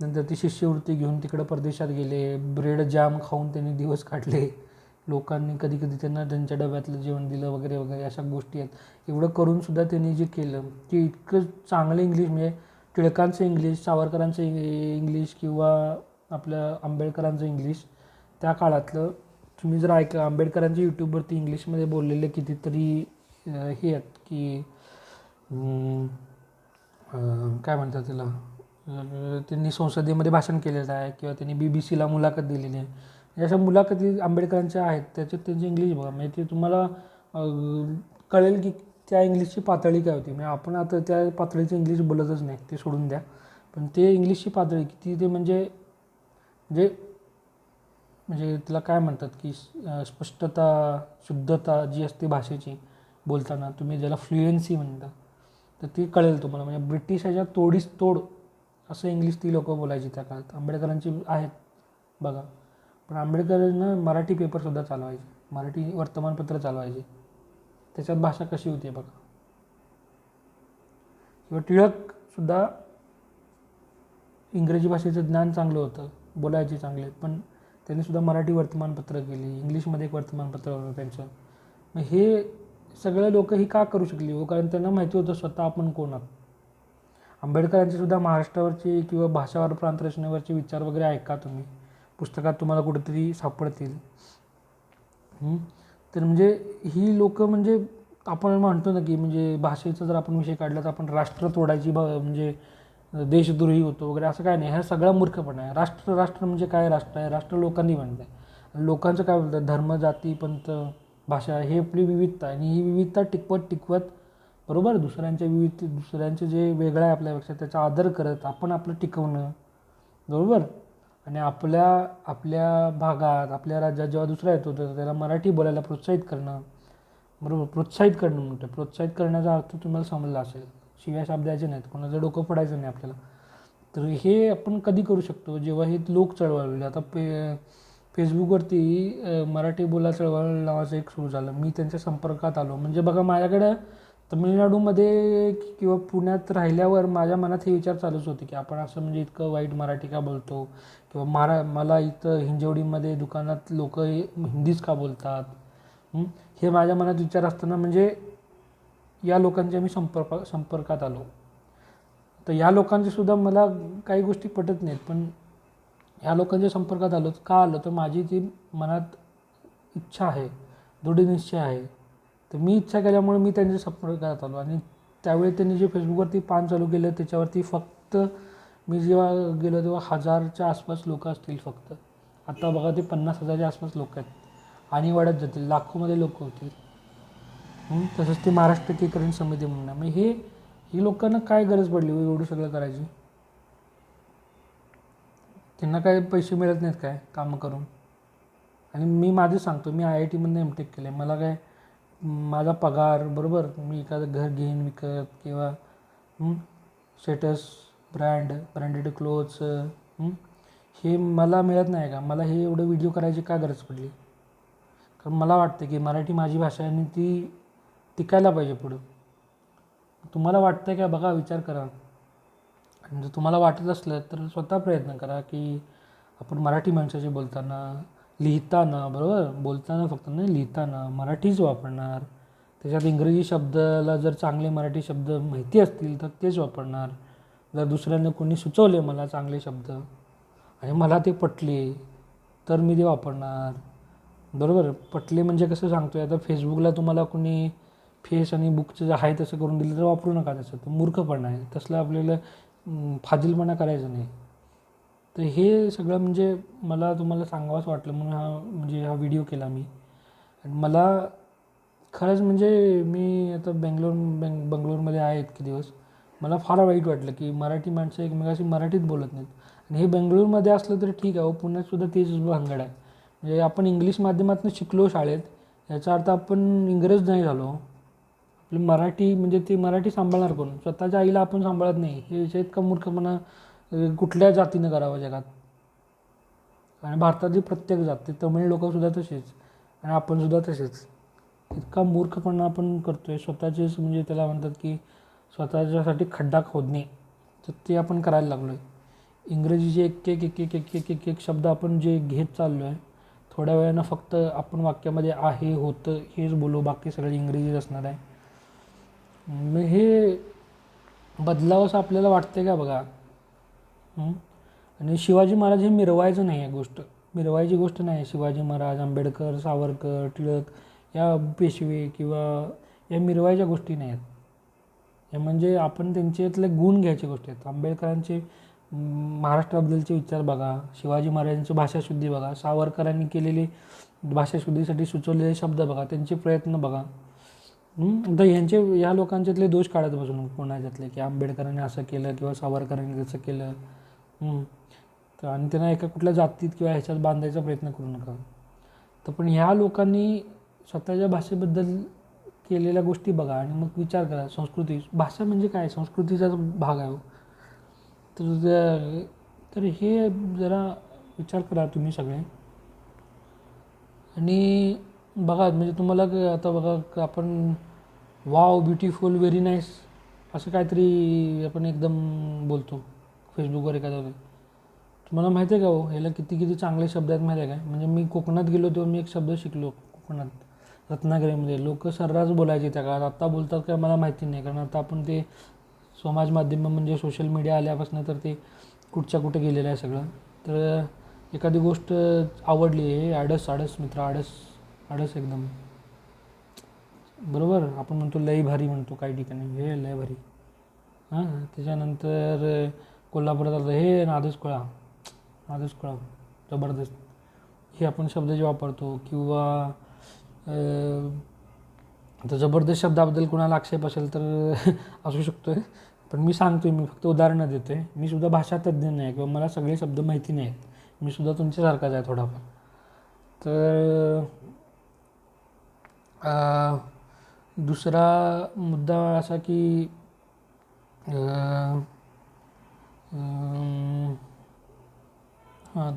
नंतर ती शिष्यवृत्ती घेऊन तिकडं परदेशात गेले, ब्रेड जॅम खाऊन त्यांनी दिवस काढले, लोकांनी कधी कधी त्यांना त्यांच्या डब्यातलं जेवण दिलं वगैरे वगैरे, अशा गोष्टी आहेत. एवढं करूनसुद्धा त्यांनी जे केलं की इतकं चांगलं इंग्लिश, म्हणजे टिळकांचं इंग्लिश, सावरकरांचं इंग्लिश किंवा आपल्या आंबेडकरांचं इंग्लिश त्या काळातलं, तुम्ही जर ऐकलं आंबेडकरांच्या यूट्यूबवरती इंग्लिशमध्ये बोललेले कितीतरी हे आहेत की काय म्हणतात त्याला, त्यांनी संसदेमध्ये भाषण केलेलं आहे किंवा त्यांनी BBC ला मुलाखत दिलेली आहे. अशा मुलाखती आंबेडकरांच्या आहेत, त्याच्यात त्यांची इंग्लिश बघा, म्हणजे ते तुम्हाला कळेल की त्या इंग्लिशची पातळी काय होती. म्हणजे आपण आता त्या पातळीचं इंग्लिश बोलतच नाही, ते सोडून द्या. पण ते इंग्लिशची पातळी किती, ते म्हणजे म्हणजे म्हणजे त्याला काय म्हणतात की स्पष्टता, शुद्धता जी असते भाषेची बोलताना, तुम्ही ज्याला फ्लुएन्सी म्हणता, तर ती कळेल तुम्हाला. म्हणजे ब्रिटिशाच्या तोडीस तोड असं इंग्लिश ती लोकं बोलायची त्या काळात. आंबेडकरांची आहेत बघा. पण आंबेडकरांना मराठी पेपरसुद्धा चालवायचे, मराठी वर्तमानपत्र चालवायचे. त्याच्यात भाषा कशी होती बघा. किंवा टिळकसुद्धा इंग्रजी भाषेचं ज्ञान चांगलं होतं, बोलायचे चांगले, पण त्यांनीसुद्धा मराठी वर्तमानपत्र केली, इंग्लिशमध्ये एक वर्तमानपत्र होतं त्यांचं. मग हे सगळे लोक ही का करू शकली हो? कारण त्यांना माहिती होतं स्वतः आपण कोण आहोत. आंबेडकरांचेसुद्धा महाराष्ट्रावरचे किंवा भाषावार प्रांतरचनेवरचे विचार वगैरे ऐका तुम्ही, पुस्तकात तुम्हाला कुठेतरी सापडतील. तर म्हणजे ही लोकं, म्हणजे आपण म्हणतो ना की म्हणजे भाषेचा जर आपण विषय काढला तर आपण राष्ट्र तोडायची म्हणजे देशद्रोही होतो वगैरे, असं काय नाही. हा सगळा मूर्खपणा आहे. राष्ट्र राष्ट्र म्हणजे काय? राष्ट्र आहे, राष्ट्र लोकांनी बनलं आहे. लोकांचं काय बोलतात, धर्म, जाती, पंथ, भाषा, हे आपली विविधता आहे. आणि ही विविधता टिकवत टिकवत, बरोबर, दुसऱ्यांचे जे वेगळं आहे आपल्यापेक्षा त्याचा आदर करत आपण आपलं टिकवणं, बरोबर. आणि आपल्या आपल्या भागात, आपल्या राज्यात जेव्हा दुसरा येतो तर त्याला मराठी बोलायला प्रोत्साहित करणं, बरोबर. प्रोत्साहित करणं म्हणतो, प्रोत्साहित करण्याचा अर्थ तुम्हाला समजला असेल. शिव्या शब्दाचे नाहीत, कोणाचं डोकं फोडायचं नाही आपल्याला. तर हे आपण कधी करू शकतो, जेव्हा हे लोक चळवळले. आता फेसबुकवरती मराठी बोला चळवळ नावाचं एक सुरू झालं, मी त्यांच्या संपर्कात आलो. म्हणजे बघा, माझ्याकडं तमिळनाडूमध्ये किंवा पुण्यात राहिल्यावर माझ्या मनात हे विचार चालूच होते की आपण असं म्हणजे इतकं वाईट मराठी का बोलतो, किंवा मला इथं हिंजवडीमध्ये दुकानात लोक हिंदीच का बोलतात. हे माझ्या मनात विचार असताना म्हणजे या लोकांच्या मी संपर्कात आलो. तर या लोकांचेसुद्धा मला काही गोष्टी पटत नाहीत, पण ह्या लोकांच्या संपर्कात आलो. का आलो? तर माझी ती मनात इच्छा आहे, दृढनिश्चय आहे. तर मी इच्छा केल्यामुळे मी त्यांच्या संपर्कात आलो. आणि त्यावेळी त्यांनी जे फेसबुकवरती पान चालू केलं त्याच्यावरती फक्त मी जेव्हा गेलो तेव्हा 1000च्या आसपास लोक असतील फक्त. आता बघा ते 50,000च्या आसपास लोक आहेत, आणि वाढत जातील, लाखोमध्ये लोक होतील. तसंच ते महाराष्ट्र एकीकरण समिती म्हणून. मग ही लोकांना काय गरज पडली एवढं सगळं करायची? त्यांना काय पैसे मिळत नाहीत काय कामं करून? आणि मी माझं सांगतो, मी IITमधनं MTech केलं आहे. मला काय, माझा पगार, बरोबर, मी एखादं घर घेईन विकत किंवा स्टेटस, ब्रँडेड क्लोथ्स, हे मला मिळत नाही का? मला हे एवढं व्हिडिओ करायची का गरज पडली? कारण मला वाटतं की मराठी माझी भाषा आहे आणि ती टिकायला पाहिजे पुढं. तुम्हाला वाटतं का? बघा, विचार करा. आणि जर तुम्हाला वाटत असलं तर स्वतः प्रयत्न करा की आपण मराठी माणसाशी बोलताना लिहिताना, बरोबर, बोलताना फक्त नाही, लिहिताना मराठीच वापरणार. त्याच्यात इंग्रजी शब्दाला जर चांगले मराठी शब्द माहिती असतील तर तेच वापरणार. जर दुसऱ्यानं कोणी सुचवले मला चांगले शब्द आणि मला ते पटले तर मी ते वापरणार. बरोबर, पटले म्हणजे कसं सांगतोय, आता फेसबुकला तुम्हाला कोणी फेस आणि बुकचं जे आहे तसं करून दिलं तर वापरू नका. तसं तो मूर्खपणा आहे, तसलं आपल्याला फाजीलपणा करायचा नाही. तर हे सगळं म्हणजे मला तुम्हाला सांगावंच वाटलं म्हणून हा व्हिडिओ केला मी. आणि मला खरंच म्हणजे मी आता बंगलोरमध्ये आहे इतके दिवस, मला फार वाईट वाटलं की मराठी माणसं एकमेकाशी मराठीत बोलत नाहीत. आणि हे बेंगळूरमध्ये असलं तर ठीक आहे, पुण्यातसुद्धा तेच भानगड आहे. म्हणजे आपण इंग्लिश माध्यमातून शिकलो शाळेत, याचा अर्थ आपण इंग्रज नाही झालो. आपली मराठी म्हणजे ती मराठी सांभाळणार कोण? स्वतःच्या आईला आपण सांभाळत नाही, हे याच्या इतका मूर्खपणा कुठल्या जातीनं करावं जगात. आणि भारतातली प्रत्येक जात, ते तमिळ लोकंसुद्धा तसेच आणि आपणसुद्धा तसेच. इतका मूर्खपणा आपण करतो आहे स्वतःचेच, म्हणजे त्याला म्हणतात की स्वतःच्यासाठी खड्डा खोदणे, तर ते आपण करायला लागलो आहे. इंग्रजीचे एक एक एक एक एक एक एक एक शब्द आपण जे घेत चाललो आहे, थोड्या वेळानं फक्त आपण वाक्यामध्ये आहे, होतं हेच बोलू, बाकी सगळे इंग्रजीच असणार आहे. मग हे बदलावंसं आपल्याला वाटते का बघा. आणि शिवाजी महाराज हे मिरवायचं नाही आहे गोष्ट, मिरवायची गोष्ट नाही. शिवाजी महाराज, आंबेडकर, सावरकर, टिळक या पेशवे किंवा या मिरवायच्या गोष्टी नाही आहेत. हे म्हणजे आपण त्यांच्यातले गुण घ्यायची गोष्टी आहेत. आंबेडकरांचे महाराष्ट्राबद्दलचे विचार बघा, शिवाजी महाराजांची भाषाशुद्धी बघा, सावरकरांनी केलेली भाषाशुद्धीसाठी सुचवलेले शब्द बघा, त्यांचे प्रयत्न बघा. तर या लोकांच्यातले दोष काढत बसून कोणाच्यातले की आंबेडकरांनी असं केलं किंवा सावरकरांनी तसं केलं. तर आणि त्यांना एका कुठल्या जातीत किंवा ह्याच्यात बांधायचा प्रयत्न करू नका. तर पण ह्या लोकांनी स्वतःच्या भाषेबद्दल केलेल्या गोष्टी बघा आणि मग विचार करा. संस्कृती, भाषा म्हणजे काय, संस्कृतीचाच भाग आहे. तर हे जरा विचार करा तुम्ही सगळे. आणि बघा म्हणजे तुम्हाला आता बघा आपण वाव, ब्युटिफुल, व्हेरी नाईस असं काहीतरी आपण एकदम बोलतो फेसबुकवर एखाद्या. तुम्हाला माहिती आहे का हो, ह्याला किती किती चांगले शब्द आहेत माहिती आहे काय? म्हणजे मी कोकणात गेलो तेव्हा मी एक शब्द शिकलो कोकणात, रत्नागिरीमध्ये. लोक सर्रास बोलायचे त्या काळात, आत्ता बोलतात काय मला माहिती नाही, कारण आता आपण ते समाज माध्यम म्हणजे सोशल मीडिया आल्यापासून तर ते कुठच्या कुठे गेलेलं आहे सगळं. तर एखादी गोष्ट आवडली, हे आडस आडस मित्र, आडस आडस एकदम, बरोबर. आपण म्हणतो लई भारी, म्हणतो काही ठिकाणी हे लय भारी. त्याच्यानंतर कोल्हापुरात आलं हे नादच कळा, नादच कळा, जबरदस्त, हे आपण शब्द जे वापरतो. किंवा आता जबरदस्त शब्दाबद्दल कोणाला आक्षेप असेल तर असू शकतो आहे, पण मी सांगतो आहे, मी फक्त उदाहरणं देतो आहे. मी सुद्धा भाषातज्ञ नाही किंवा मला सगळे शब्द माहिती नाही आहेत, मी सुद्धा तुमच्यासारखाच आहे थोडाफार. तर दुसरा मुद्दा असा की हां,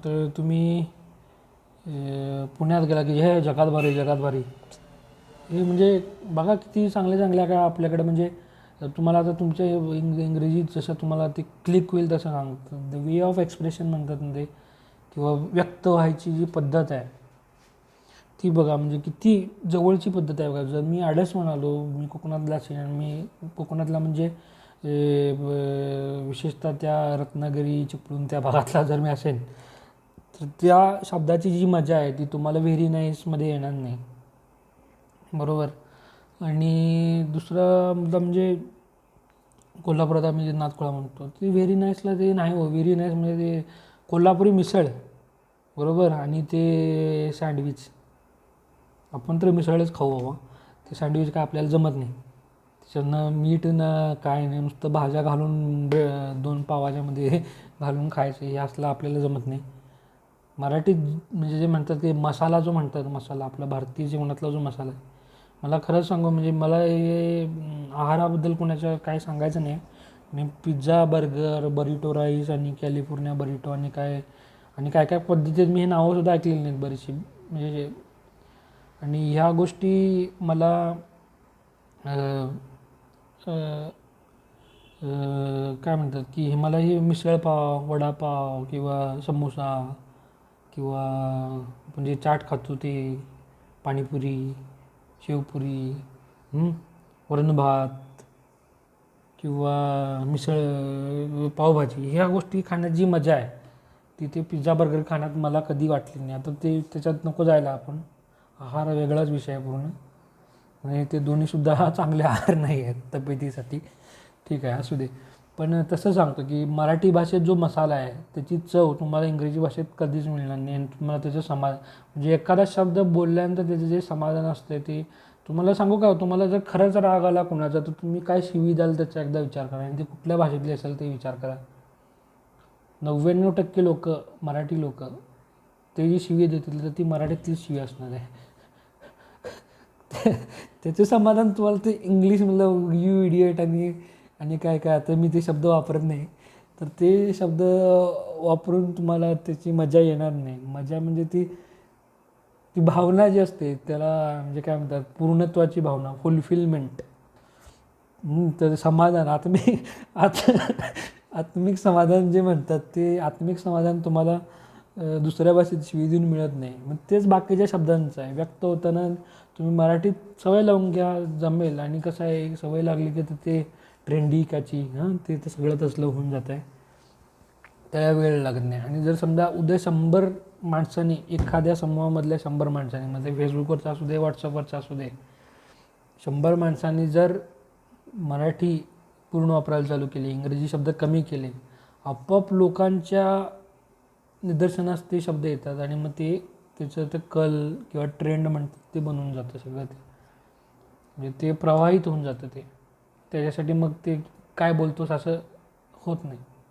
तर तुम्ही पुण्यात गेला की हे जगात भारी, जगात भारी, हे म्हणजे बघा किती चांगले चांगल्या काय आपल्याकडे. म्हणजे तुम्हाला आता तुमच्या इंग्रजीत जसं तुम्हाला ते क्लिक होईल तसं सांगतं, द वे ऑफ एक्सप्रेशन म्हणतात ना ते, किंवा व्यक्त व्हायची जी पद्धत आहे ती बघा, म्हणजे किती जवळची पद्धत आहे बघा. जर मी आडस म्हणालो, मी कोकणातला असेल आणि मी कोकणातला म्हणजे विशेषतः त्या रत्नागिरी चिपळूण त्या भागातला जर मी असेल, तर त्या शब्दाची जी मजा आहे ती तुम्हाला व्हेरी नाईसमध्ये येणार नाही, बरोबर. आणि दुसरा मुद्दा म्हणजे कोल्हापुरात आम्ही जे नादखोळा म्हणतो, ती व्हेरी नाईसला ते नाही हो. व्हेरी नाईस म्हणजे ते कोल्हापुरी मिसळ, बरोबर, आणि ते सँडविच. आपण तर मिसळच खाऊ बाबा, ते सँडविच काय आपल्याला जमत नाही. त्याच्यानं मीठ ना काय नाही, नुसतं भाज्या घालून 2 पावाच्यामध्ये घालून खायचं, हे असलं आपल्याला जमत नाही. मराठीत म्हणजे जे म्हणतात ते मसाला, जो म्हणतात मसाला, आपला भारतीय जेवणातला जो मसाला आहे, मला खरंच सांगू म्हणजे मला हे आहाराबद्दल कोणाच्या काय सांगायचं नाही. मी पिझ्झा, बर्गर, बरिटो राईस आणि कॅलिफोर्निया बरिटो आणि काय काय पद्धतीत मी हे नावंसुद्धा ऐकलेली नाहीत बरीचशी, म्हणजे. आणि ह्या गोष्टी मला काय म्हणतात की मला हे मिसळपाव, वडापाव किंवा समोसा किंवा आपण जे चाट खातो ते पाणीपुरी, शेवपुरी, वरण भात किंवा मिसळ, पावभाजी, ह्या गोष्टी खाण्यात जी मजा आहे ती ते पिझ्झा बर्गर खाण्यात मला कधी वाटली नाही. आता ते त्याच्यात नको जायला आपण, आहार वेगळाच विषय आहे पूर्ण, म्हणजे ते दोन्हीसुद्धा चांगले आहार नाही आहेत तब्येतीसाठी. ठीक आहे, असू दे. पण तसं सांगतो की मराठी भाषेत जो मसाला आहे त्याची चव तुम्हाला इंग्रजी भाषेत कधीच मिळणार नाही. आणि तुम्हाला त्याचं म्हणजे एखादा शब्द बोलल्यानंतर त्याचं जे समाधान असतं ते तुम्हाला सांगू का, तुम्हाला जर खरंच राग आला कुणाचा तर तुम्ही काय शिवी द्याल त्याचा एकदा विचार करा, आणि ते कुठल्या भाषेतली असेल ते विचार करा. 99% लोक, मराठी लोक, ते जी शिवी देतील तर ती मराठीतली शिवी असणार आहे. त्याचे समाधान तुम्हाला ते इंग्लिशमधलं यू इडियट आणि आणि काय काय, आता मी ते शब्द वापरत नाही, तर ते शब्द वापरून तुम्हाला त्याची मजा येणार नाही. मजा म्हणजे ती ती भावना जी असते त्याला म्हणजे काय म्हणतात, पूर्णत्वाची भावना, फुलफिलमेंट, तर समाधान, आत्मिक समाधान जे म्हणतात ते आत्मिक समाधान तुम्हाला दुसऱ्या भाषेत शिवी देऊन मिळत नाही. मग तेच बाकीच्या शब्दांचं आहे, व्यक्त होताना तुम्ही मराठीत सवय लावून घ्या, जमेल. आणि कसं आहे, सवय लागली की ते ट्रेंडी कॅची, ते तर सगळं तसलं होऊन जातं आहे, त्याला वेळ लागत नाही. आणि जर समजा उद्या 100 माणसांनी, एखाद्या समूहामधल्या 100 माणसांनी, म्हणजे फेसबुकवरचा असू दे, व्हॉट्सअपवरचा असू दे, 100 माणसांनी जर मराठी पूर्ण वापरायला चालू केली, इंग्रजी शब्द कमी केले, आपोआप लोकांच्या निदर्शनास ते शब्द येतात आणि मग ते त्याचं ते कल किंवा ट्रेंड म्हणतात ते बनवून जातं सगळं. ते म्हणजे ते प्रवाहित होऊन जातं ते, त्याच्यासाठी मग ते काय बोलतोस असं होत नाही.